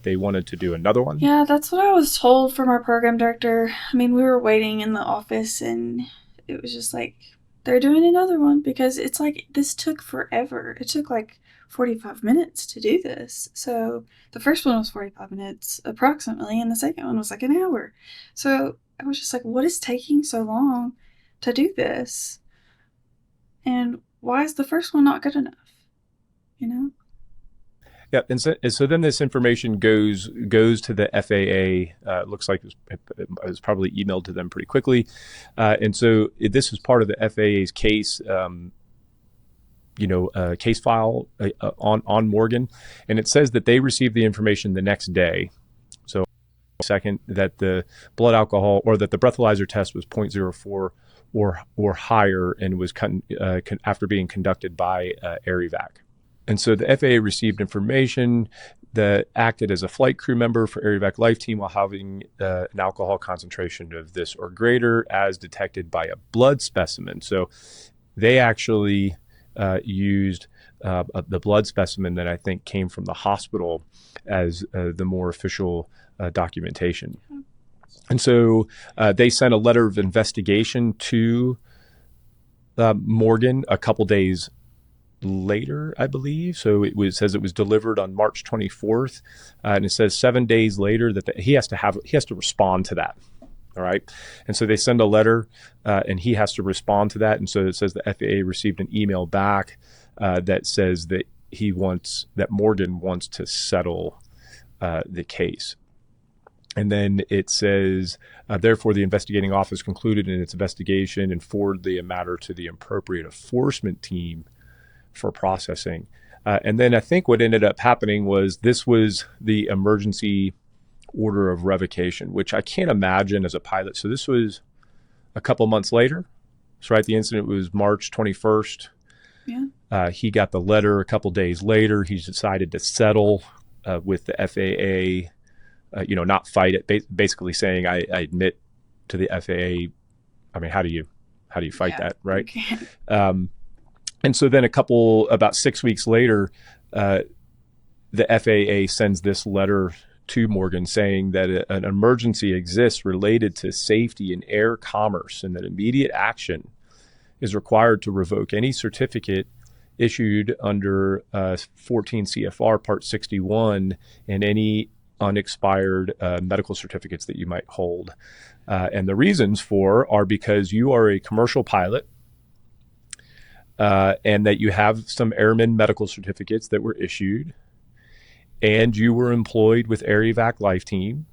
they wanted to do another one? Yeah, that's what I was told from our program director. I mean, we were waiting in the office, and it was just like, they're doing another one, because it's like, this took forever. It took like 45 minutes to do this. So the first one was 45 minutes approximately, and the second one was like an hour. So I was just like, what is taking so long to do this? And why is the first one not good enough? You know? Yeah, and so then this information goes to the FAA. Looks like it was probably emailed to them pretty quickly, and so this is part of the FAA's case, case file on Morgan, and it says that they received the information the next day. So, second, that the blood alcohol or that the breathalyzer test was 0.04 or higher, and was after being conducted by Air Evac. And so the FAA received information that acted as a flight crew member for Air Evac Lifeteam while having an alcohol concentration of this or greater as detected by a blood specimen. So they actually used the blood specimen that I think came from the hospital as the more official documentation. And so they sent a letter of investigation to Morgan a couple days later, I believe. So says it was delivered on March 24th, and it says 7 days later that he has to respond to that. All right, and so they send a letter, and he has to respond to that. And so it says the FAA received an email back that says that Morgan wants to settle the case. And then it says, therefore, the investigating office concluded in its investigation and forwarded the matter to the appropriate enforcement team for processing. And then I think what ended up happening was this was the emergency order of revocation, which I can't imagine as a pilot. So this was a couple months later. So right, the incident was March 21st. Yeah. He got the letter a couple days later. He's decided to settle with the FAA, not fight it, basically saying, I admit to the FAA. I mean, how do you fight that, right? And so then about 6 weeks later, the FAA sends this letter to Morgan saying that an emergency exists related to safety in air commerce and that immediate action is required to revoke any certificate issued under 14 CFR Part 61 and any unexpired medical certificates that you might hold. And the reasons are because you are a commercial pilot, and that you have some airman medical certificates that were issued, and you were employed with Air Evac Lifeteam.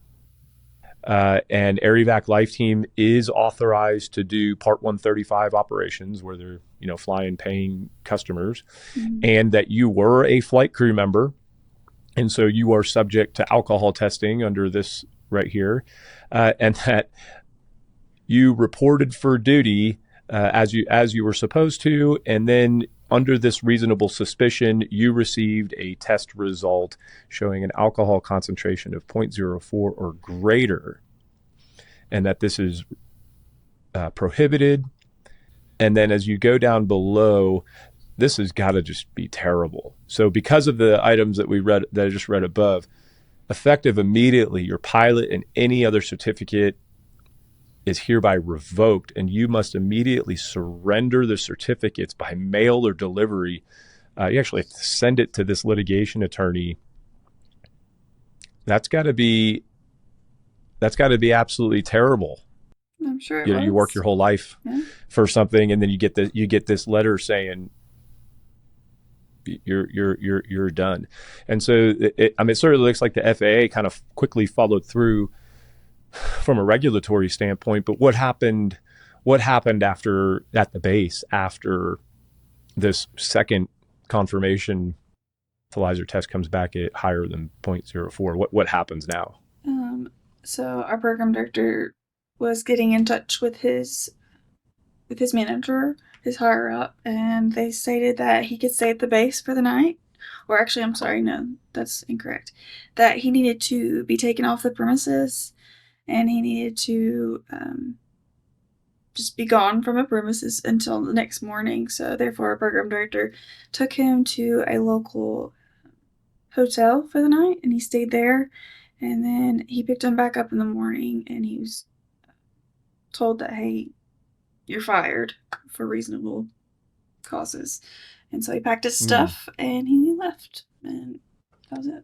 And Air Evac Lifeteam is authorized to do Part 135 operations where they're, flying paying customers, and that you were a flight crew member. And so you are subject to alcohol testing under this right here, and that you reported for duty as you were supposed to, and then under this reasonable suspicion, you received a test result showing an alcohol concentration of 0.04 or greater, and that this is prohibited. And then as you go down below, this has got to just be terrible. So because of the items that I just read above, effective immediately, your pilot and any other certificate is hereby revoked, and you must immediately surrender the certificates by mail or delivery. You actually have to send it to this litigation attorney. That's got to be absolutely terrible. I'm sure You work your whole life for something, and then you get this letter saying you're done. And so it certainly looks like the FAA kind of quickly followed through from a regulatory standpoint, but what happened after at the base after this second confirmation breathalyzer test comes back at higher than 0.04? What happens now? So our program director was getting in touch with his manager, his higher up, and they stated that he could stay at the base for the night. Or actually, I'm sorry, no, that's incorrect. That he needed to be taken off the premises, and he needed to just be gone from a premises until the next morning. So therefore, our program director took him to a local hotel for the night, and he stayed there. And then he picked him back up in the morning, and he was told that, hey, you're fired for reasonable causes. And so he packed his stuff and he left, and that was it.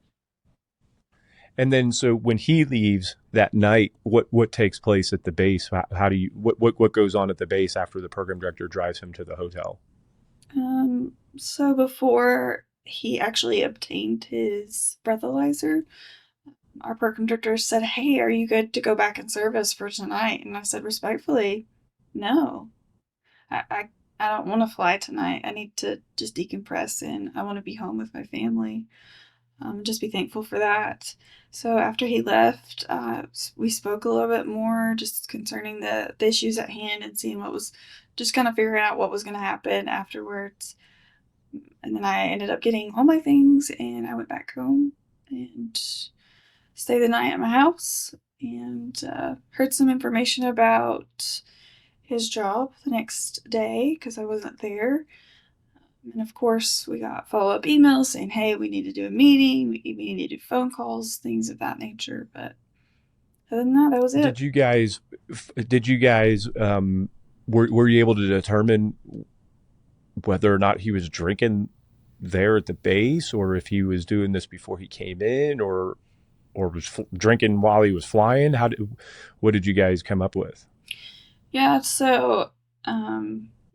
And then, so when he leaves that night, what takes place at the base? How do you what goes on at the base after the program director drives him to the hotel? So before he actually obtained his breathalyzer, our program director said, "Hey, are you good to go back in service for tonight?" And I said respectfully, "No, I don't want to fly tonight. I need to just decompress, and I want to be home with my family. Just be thankful for that." So after he left, we spoke a little bit more just concerning the issues at hand and seeing what was, just kind of figuring out what was going to happen afterwards. And then I ended up getting all my things, and I went back home and stayed the night at my house, and heard some information about his job the next day because I wasn't there. And of course, we got follow-up emails saying, hey, we need to do a meeting, we need to do phone calls, things of that nature. But other than that, that was it. Did you guys were you able to determine whether or not he was drinking there at the base, or if he was doing this before he came in, or was drinking while he was flying? What did you guys come up with? Yeah, so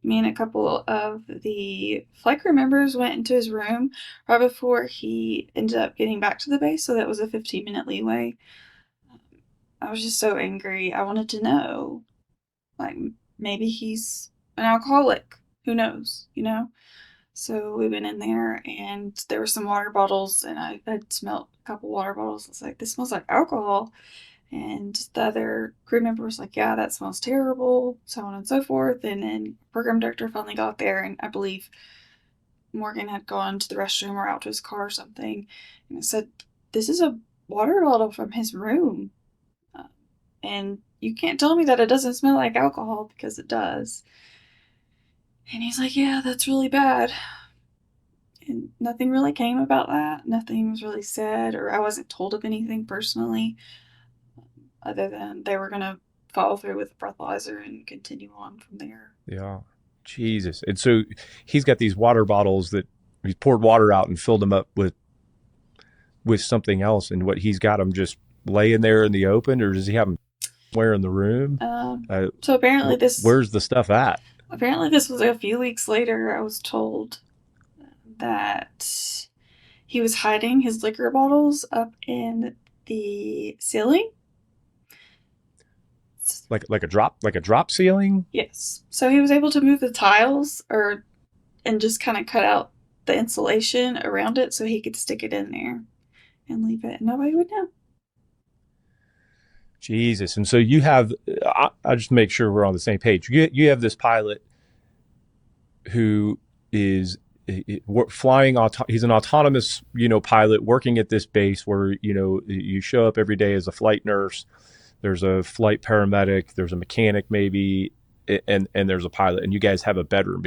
me and a couple of the flight crew members went into his room right before he ended up getting back to the base, so that was a 15-minute leeway. I was just so angry. I wanted to know, like, maybe he's an alcoholic. Who knows, you know? So we went in there, and there were some water bottles, and I had smelled a couple water bottles. I was like, this smells like alcohol. And the other crew member was like, yeah, that smells terrible, so on and so forth. And then program director finally got there, and I believe Morgan had gone to the restroom or out to his car or something. And I said, this is a water bottle from his room. And you can't tell me that it doesn't smell like alcohol, because it does. And he's like, yeah, that's really bad. And nothing really came about that. Nothing was really said, or I wasn't told of anything personally, other than they were going to follow through with the breathalyzer and continue on from there. Yeah. Jesus. And so he's got these water bottles that he's poured water out and filled them up with something else. And what, he's got them just laying there in the open, or does he have them somewhere in the room? So apparently where's the stuff at? Apparently this was a few weeks later. I was told that he was hiding his liquor bottles up in the ceiling. Like a drop ceiling? Yes. So he was able to move the tiles and just kind of cut out the insulation around it so he could stick it in there and leave it, and nobody would know. Jesus. And so you have, I just make sure we're on the same page. You have this pilot who is flying, he's an autonomous, pilot working at this base where, you show up every day as a flight nurse. There's a flight paramedic, there's a mechanic maybe, and there's a pilot, and you guys have a bedroom.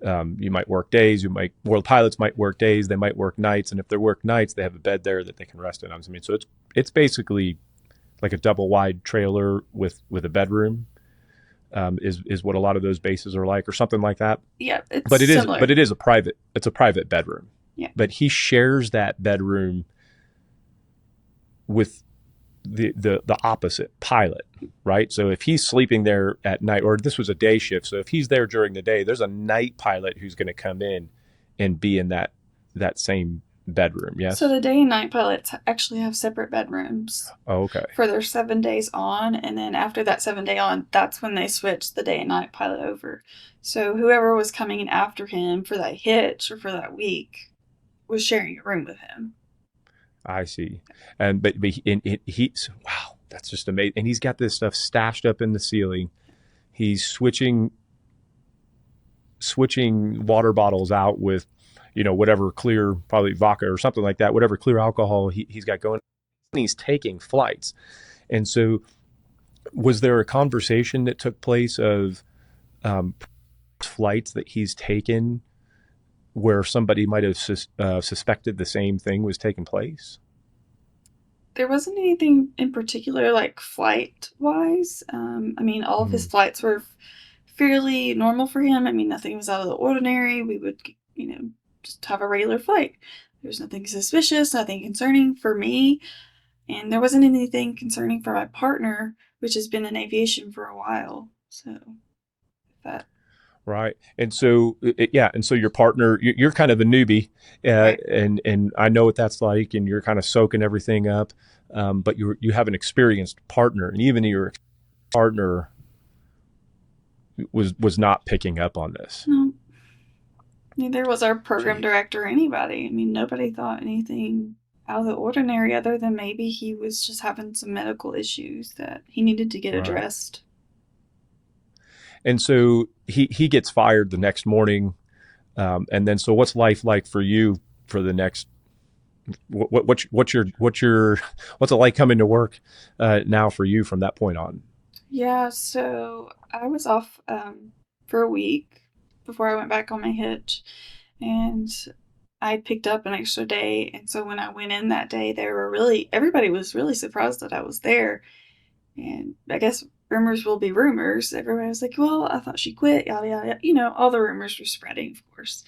You might work days, the pilots might work days, they might work nights, and if they work nights, they have a bed there that they can rest in. I mean, so it's basically like a double wide trailer with a bedroom, is what a lot of those bases are like, or something like that. Yeah, it's similar. But it's a private bedroom. Yeah. But he shares that bedroom with the opposite pilot, right? So if he's sleeping there at night, or this was a day shift, so if he's there during the day, there's a night pilot who's going to come in and be in that same bedroom. So Yes. the day and night pilots actually have separate bedrooms Oh, okay. for their 7 days on, and then after that 7 day on, that's when they switch the day and night pilot over. So whoever was coming in after him for that hitch or for that week was sharing a room with him. I see. And but he's wow, that's just amazing. And he's got this stuff stashed up in the ceiling. He's switching water bottles out with, whatever clear, probably vodka or something like that, whatever clear alcohol he's got going. And he's taking flights. And so, was there a conversation that took place of um, flights that he's taken where somebody might have suspected the same thing was taking place? There wasn't anything in particular, like flight wise. I mean, all of his Mm, flights were fairly normal for him. I mean, nothing was out of the ordinary. We would, just have a regular flight. There's nothing suspicious, nothing concerning for me, and there wasn't anything concerning for my partner, which has been in aviation for a while. So that right. And so, yeah. And so your partner, you're kind of a newbie, right. and I know what that's like, and you're kind of soaking everything up. But you have an experienced partner, and even your partner was not picking up on this. No, neither was our program Gee. director or anybody. I mean, nobody thought anything out of the ordinary other than maybe he was just having some medical issues that he needed to get Right. addressed. And so he gets fired the next morning. And then, so what's life like for you for the next? What's it like coming to work now for you from that point on? Yeah, so I was off for a week before I went back on my hitch, and I picked up an extra day. And so when I went in that day, everybody was really surprised that I was there. And I guess rumors will be rumors. Everybody was like, "Well, I thought she quit." Yada yada. Yada. All the rumors were spreading, of course.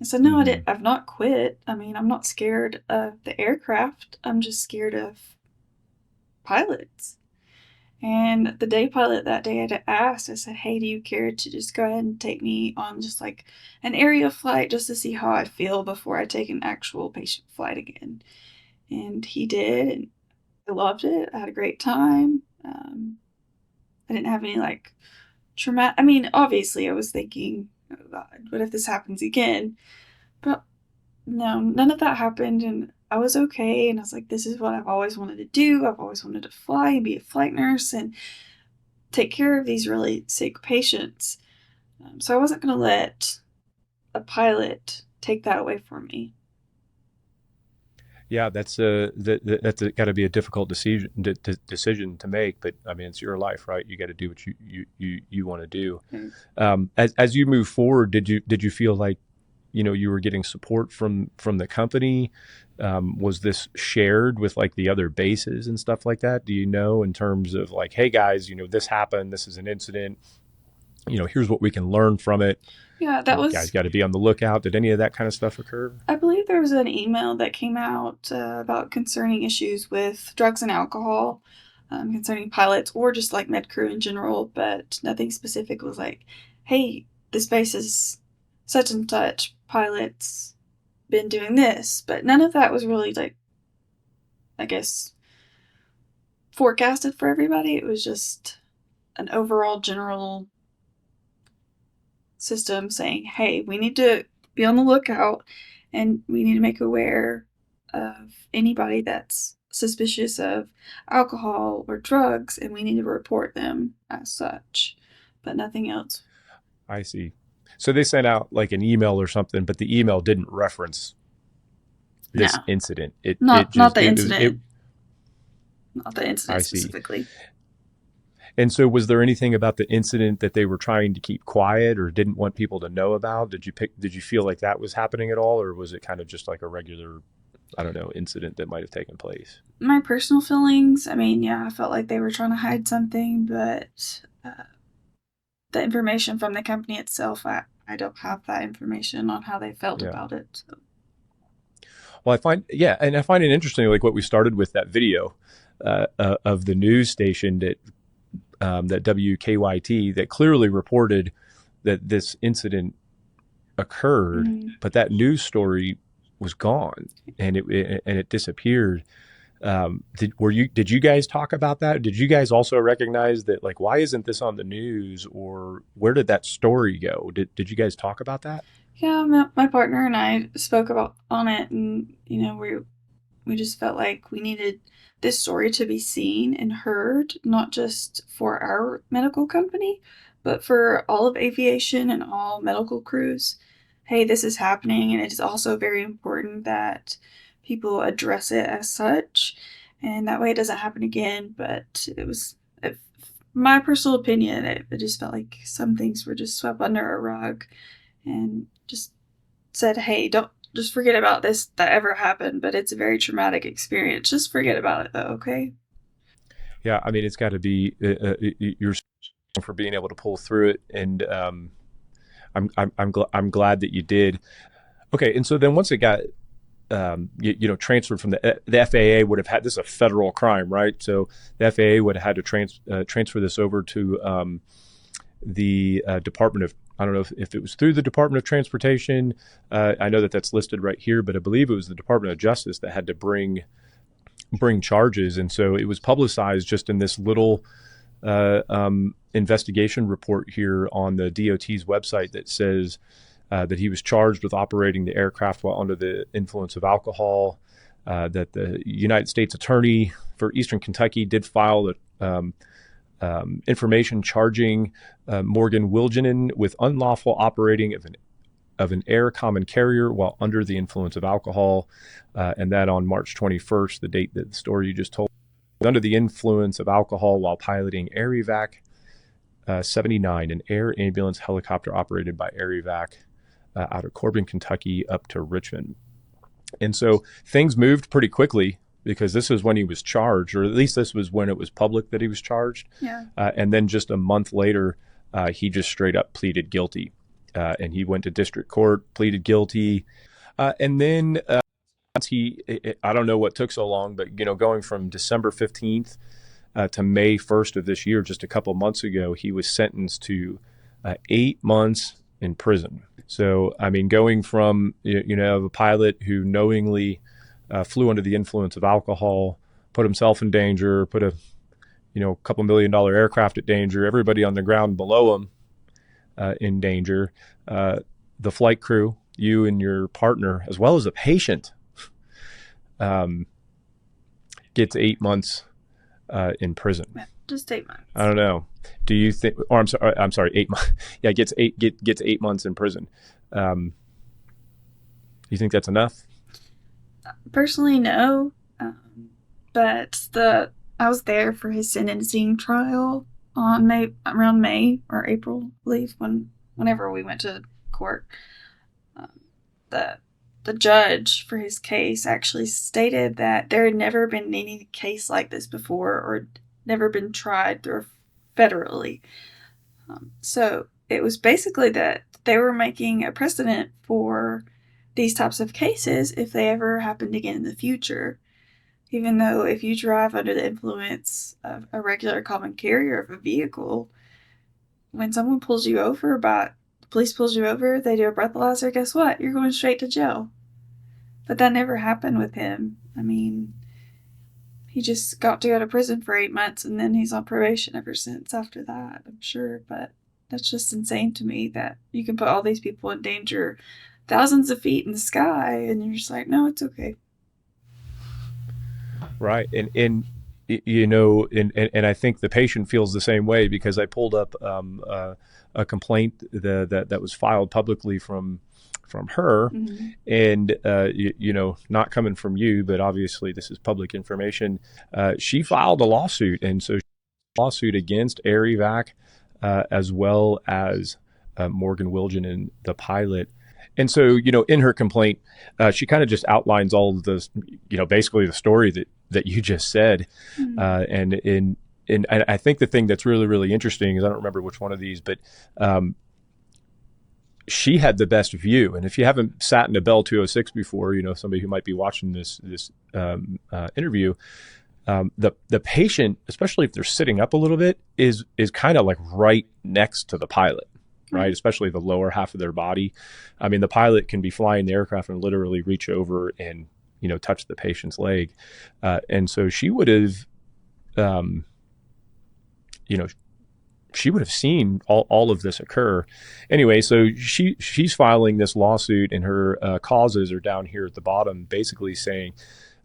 I said, "No, I Mm-hmm. didn't. I've not quit. I mean, I'm not scared of the aircraft. I'm just scared of pilots." And the day pilot that day, I asked, I said, "Hey, do you care to just go ahead and take me on just like an area flight just to see how I feel before I take an actual patient flight again?" And he did, and I loved it. I had a great time. I didn't have any like traumatic. I mean, obviously, I was thinking, "Oh God, what if this happens again?" But no, none of that happened, and I was okay. And I was like, "This is what I've always wanted to do. I've always wanted to fly and be a flight nurse and take care of these really sick patients." So I wasn't going to let a pilot take that away from me. Yeah, that's got to be a difficult decision to make. But I mean, it's your life, right? You got to do what you want to do. Mm. As you move forward, did you feel like you were getting support from the company? Was this shared with like the other bases and stuff like that? Do you know, in terms of like, hey guys, this happened. This is an incident. Here's what we can learn from it. Yeah, that You guys was, got to be on the lookout. Did any of that kind of stuff occur? I believe there was an email that came out about concerning issues with drugs and alcohol concerning pilots or just like med crew in general, but nothing specific was like, "Hey, this base is such and such pilots been doing this," but none of that was really like, I guess, forecasted for everybody. It was just an overall general system saying, "Hey, we need to be on the lookout and we need to make aware of anybody that's suspicious of alcohol or drugs, and we need to report them as such," but nothing else. I see. So they sent out like an email or something, but the email didn't reference No, this incident. It not just the it was it. incident, not the I incident see. specifically. And so, was there anything about the incident that they were trying to keep quiet or didn't want people to know about? Did you feel like that was happening at all, or was it kind of just like a regular, I don't know, incident that might have taken place? My personal feelings, I mean, yeah, I felt like they were trying to hide something, but the information from the company itself, I don't have that information on how they felt Yeah. about it. So. Well, I find it interesting, like what we started with that video of the news station that WKYT that clearly reported that this incident occurred, Mm. but that news story was gone, and it disappeared. Did you guys talk about that? Did you guys also recognize that, like, why isn't this on the news, or where did that story go? Did you guys talk about that? Yeah, my partner and I spoke about on it, and we just felt like we needed this story to be seen and heard, not just for our medical company, but for all of aviation and all medical crews. Hey, this is happening, and it is also very important that people address it as such, and that way it doesn't happen again. But my personal opinion, it just felt like some things were just swept under a rug and just said, hey, don't just forget about this that ever happened, but it's a very traumatic experience. Just forget about it, though, okay? Yeah, I mean, it's got to be you're for being able to pull through it, and I'm glad that you did. Okay, and so then once it got transferred from the FAA would have had, this is a federal crime, right? So the FAA would have had to transfer this over to the Department of, I don't know if it was through the Department of Transportation. I know that that's listed right here, but I believe it was the Department of Justice that had to bring charges, and so it was publicized just in this little investigation report here on the DOT's website that says that he was charged with operating the aircraft while under the influence of alcohol. That the United States Attorney for Eastern Kentucky did file information charging Morgan Wilginen with unlawful operating of an air common carrier while under the influence of alcohol, and that on March 21st, the date that the story you just told, under the influence of alcohol while piloting Air Evac 79, an air ambulance helicopter operated by Air Evac out of Corbin, Kentucky, up to Richmond. And so things moved pretty quickly because this was when he was charged, or at least this was when it was public that he was charged. Yeah. And then just a month later, he just straight up pleaded guilty. And he went to district court, pleaded guilty. And then I don't know what took so long, but, going from December 15th to May 1st of this year, just a couple months ago, he was sentenced to 8 months in prison. So, I mean, going from, a pilot who knowingly flew under the influence of alcohol, put himself in danger, put a couple $1 million aircraft at danger, everybody on the ground below him in danger, the flight crew, you and your partner, as well as a patient, gets 8 months in prison. Just 8 months. I don't know. Do you think? Or I'm sorry, 8 months. Yeah, gets 8 months in prison. You think that's enough? Personally, no. But I was there for his sentencing trial on around May or April, I believe, whenever we went to court. The judge for his case actually stated that there had never been any case like this before, or never been tried through federally. So it was basically that they were making a precedent for these types of cases if they ever happened again in the future. Even though if you drive under the influence of a regular common carrier of a vehicle, when someone pulls you over, the police pulls you over, they do a breathalyzer, guess what? You're going straight to jail. But that never happened with him. I mean, he just got to go to prison for 8 months, and then he's on probation ever since after that, I'm sure. But that's just insane to me that you can put all these people in danger thousands of feet in the sky, and you're just like, no, it's okay. Right. And I think the patient feels the same way, because I pulled up a complaint that was filed publicly from her, Mm-hmm. and not coming from you, but obviously this is public information. She filed a lawsuit, and so lawsuit against Air Evac as well as Morgan Wilginen, the pilot. And so, in her complaint, she kind of just outlines all of this, basically the story that you just said. Mm-hmm. And I think the thing that's really, really interesting is, I don't remember which one of these, but she had the best view. And if you haven't sat in a Bell 206 before, somebody who might be watching this interview, the patient, especially if they're sitting up a little bit, is kind of like right next to the pilot. right? Especially the lower half of their body. I mean, the pilot can be flying the aircraft and literally reach over and, touch the patient's leg. And so she would have, you know, she would have seen all of this occur. Anyway, so she's filing this lawsuit, and her causes are down here at the bottom, basically saying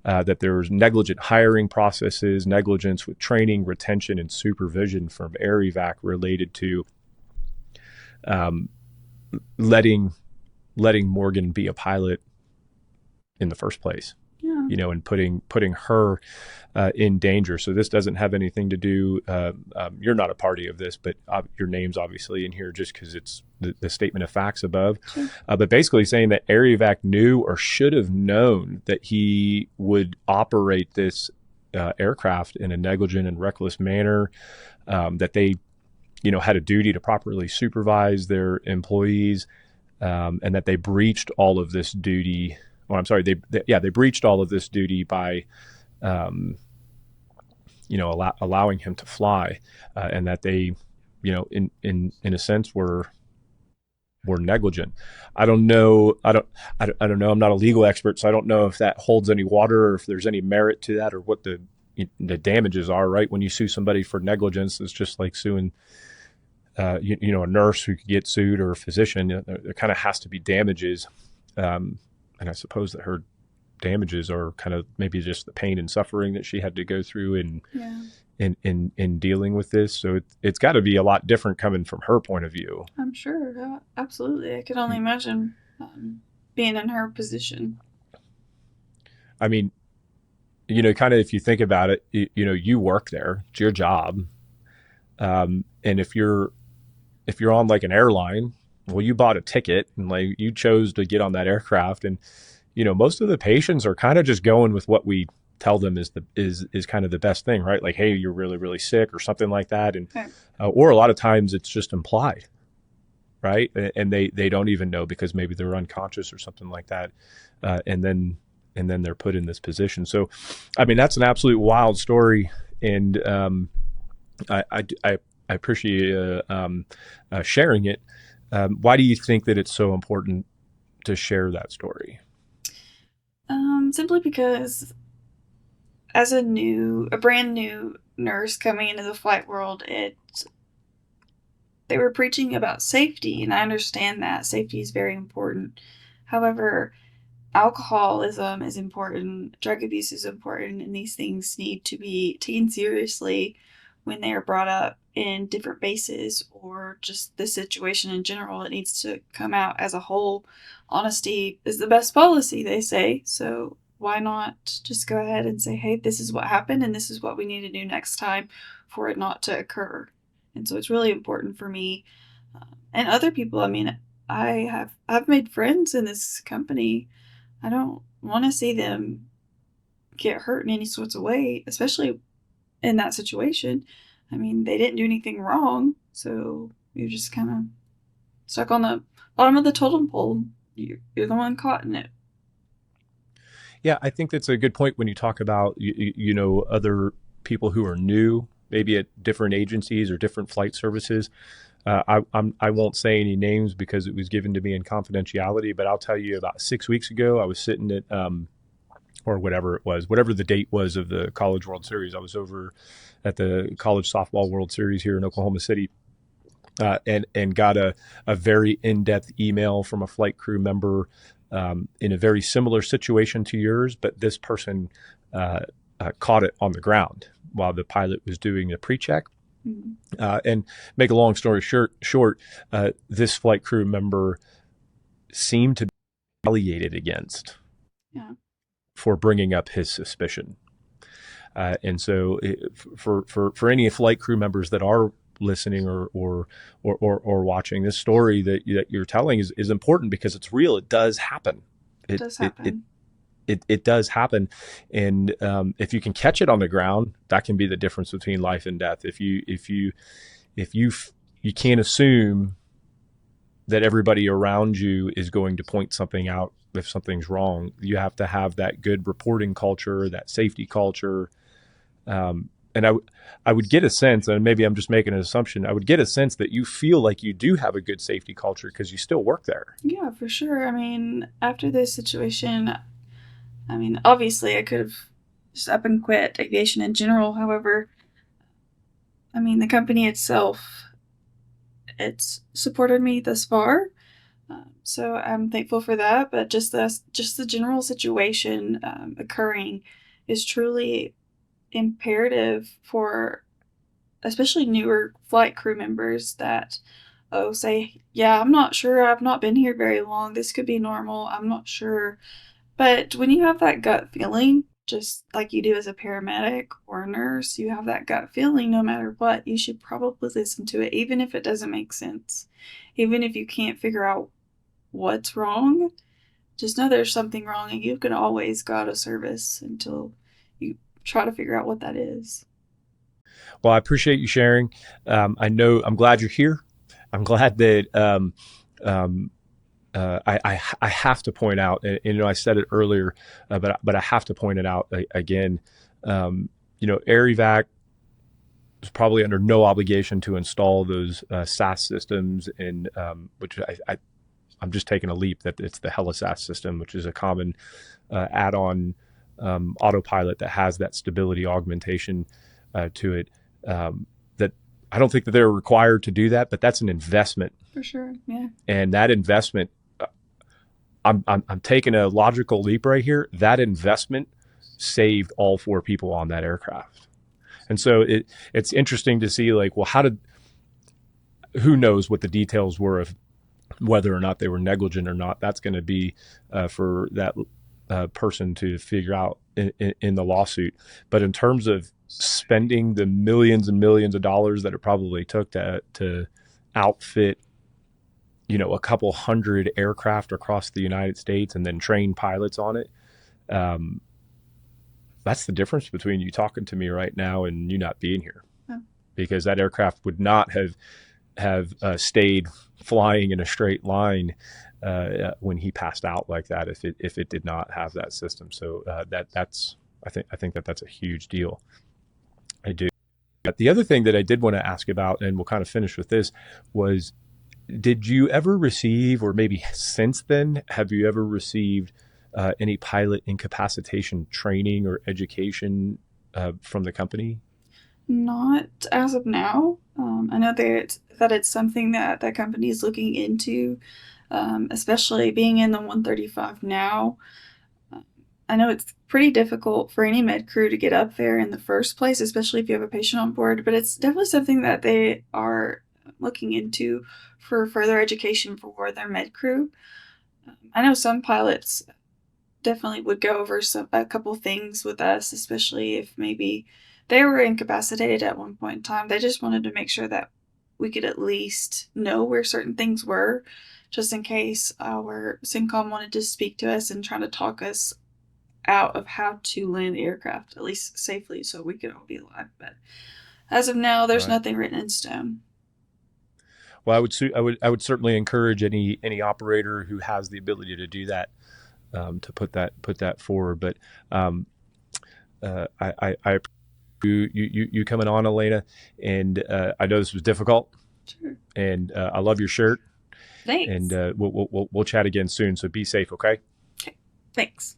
that there's negligent hiring processes, negligence with training, retention, and supervision from Air Evac related to letting Morgan be a pilot in the first place. Yeah. And putting her in danger. So this doesn't have anything to do. You're not a party of this, but your name's obviously in here just because it's the statement of facts above. Sure. But basically saying that Air Evac knew or should have known that he would operate this aircraft in a negligent and reckless manner. That they, had a duty to properly supervise their employees, and that they breached all of this duty. Well, I'm sorry. They breached all of this duty by, allowing him to fly, and that they, in a sense, were negligent. I don't know. I don't know. I'm not a legal expert, so I don't know if that holds any water, or if there's any merit to that, or what the damages are. Right, when you sue somebody for negligence, it's just like suing, a nurse who could get sued, or a physician. There kind of has to be damages. And I suppose that her damages are kind of maybe just the pain and suffering that she had to go through in dealing with this. So it's got to be a lot different coming from her point of view. I'm sure. Absolutely. I could only imagine being in her position. I mean, kind of if you think about it, you work there. It's your job. And if you're on like an airline, well, you bought a ticket and like you chose to get on that aircraft, and most of the patients are kind of just going with what we tell them is kind of the best thing, right? Like, hey, you're really, really sick or something like that, and or a lot of times it's just implied, right? And they don't even know because maybe they're unconscious or something like that, and then they're put in this position. So, I mean, that's an absolute wild story, and I appreciate sharing it. Why do you think that it's so important to share that story? Simply because as a brand new nurse coming into the flight world, they were preaching about safety, and I understand that safety is very important. However, alcoholism is important, drug abuse is important, and these things need to be taken seriously when they are brought up in different bases, or just the situation in general. It needs to come out as a whole. Honesty is the best policy, they say. So why not just go ahead and say, hey, this is what happened and this is what we need to do next time for it not to occur. And so it's really important for me and other people. I mean, I've made friends in this company. I don't want to see them get hurt in any sorts of way, especially in that situation. I mean, they didn't do anything wrong, so you're just kind of stuck on the bottom of the totem pole. You're the one caught in it. Yeah, I think that's a good point when you talk about other people who are new, maybe at different agencies or different flight services. I won't say any names because it was given to me in confidentiality, but I'll tell you, about 6 weeks ago, I was sitting at or whatever it was, whatever the date was of the College World Series. I was over at the College Softball World Series here in Oklahoma City, and got a very in-depth email from a flight crew member in a very similar situation to yours, but this person caught it on the ground while the pilot was doing the pre-check. Mm-hmm. And make a long story short, this flight crew member seemed to be retaliated against. Yeah. For bringing up his suspicion. And so for any flight crew members that are listening or watching, this story that you're telling is important because it's real. It does happen. It does happen. It does happen. And if you can catch it on the ground, that can be the difference between life and death. If you can't assume that everybody around you is going to point something out if something's wrong. You have to have that good reporting culture, that safety culture. And and I would get a sense, and maybe I'm just making an assumption, I would get a sense that you feel like you do have a good safety culture because you still work there. Yeah, for sure. I mean, after this situation, I mean, obviously I could have just up and quit aviation in general. However, I mean, the company itself, it's supported me thus far. So I'm thankful for that. But just the general situation occurring is truly imperative for especially newer flight crew members that say, yeah, I'm not sure, I've not been here very long, this could be normal, I'm not sure. But when you have that gut feeling, just like you do as a paramedic or a nurse, you have that gut feeling no matter what, you should probably listen to it, even if it doesn't make sense. Even if you can't figure out what's wrong, just know there's something wrong and you can always go out of service until you try to figure out what that is. Well, I appreciate you sharing. I'm glad you're here. I'm glad that um, I have to point out, and, I said it earlier, but I have to point it out again. Air Evac is probably under no obligation to install those SAS systems, and which I'm just taking a leap that it's the HeliSAS system, which is a common add-on autopilot that has that stability augmentation to it. That I don't think that they're required to do that, but that's an investment. For sure, yeah. And that investment, I'm taking a logical leap right here. That investment saved all 4 people on that aircraft. And so it's interesting to see, like, well, who knows what the details were of whether or not they were negligent or not. That's going to be for that person to figure out in the lawsuit. But in terms of spending the millions and millions of dollars that it probably took to outfit, a couple hundred aircraft across the United States and then train pilots on it. That's the difference between you talking to me right now and you not being here, because that aircraft would not have stayed flying in a straight line when he passed out like that if it did not have that system. So that's I think that's a huge deal. I do. But the other thing that I did want to ask about, and we'll kind of finish with this, was, did you ever receive, or maybe since then, have you ever received any pilot incapacitation training or education from the company? Not as of now. I know that it's something that that company is looking into, especially being in the 135 now. I know it's pretty difficult for any med crew to get up there in the first place, especially if you have a patient on board, but it's definitely something that they are looking into for further education for their med crew. I know some pilots definitely would go over a couple things with us, especially if maybe they were incapacitated at one point in time. They just wanted to make sure that we could at least know where certain things were, just in case our SINCOM wanted to speak to us and try to talk us out of how to land the aircraft, at least safely, so we could all be alive. But as of now, there's Right. nothing written in stone. Well, I would certainly encourage any operator who has the ability to do that to put that forward. But I appreciate you coming on, Alaina, and I know this was difficult, Sure. and I love your shirt. Thanks. And we'll chat again soon. So be safe, okay? Okay. Thanks.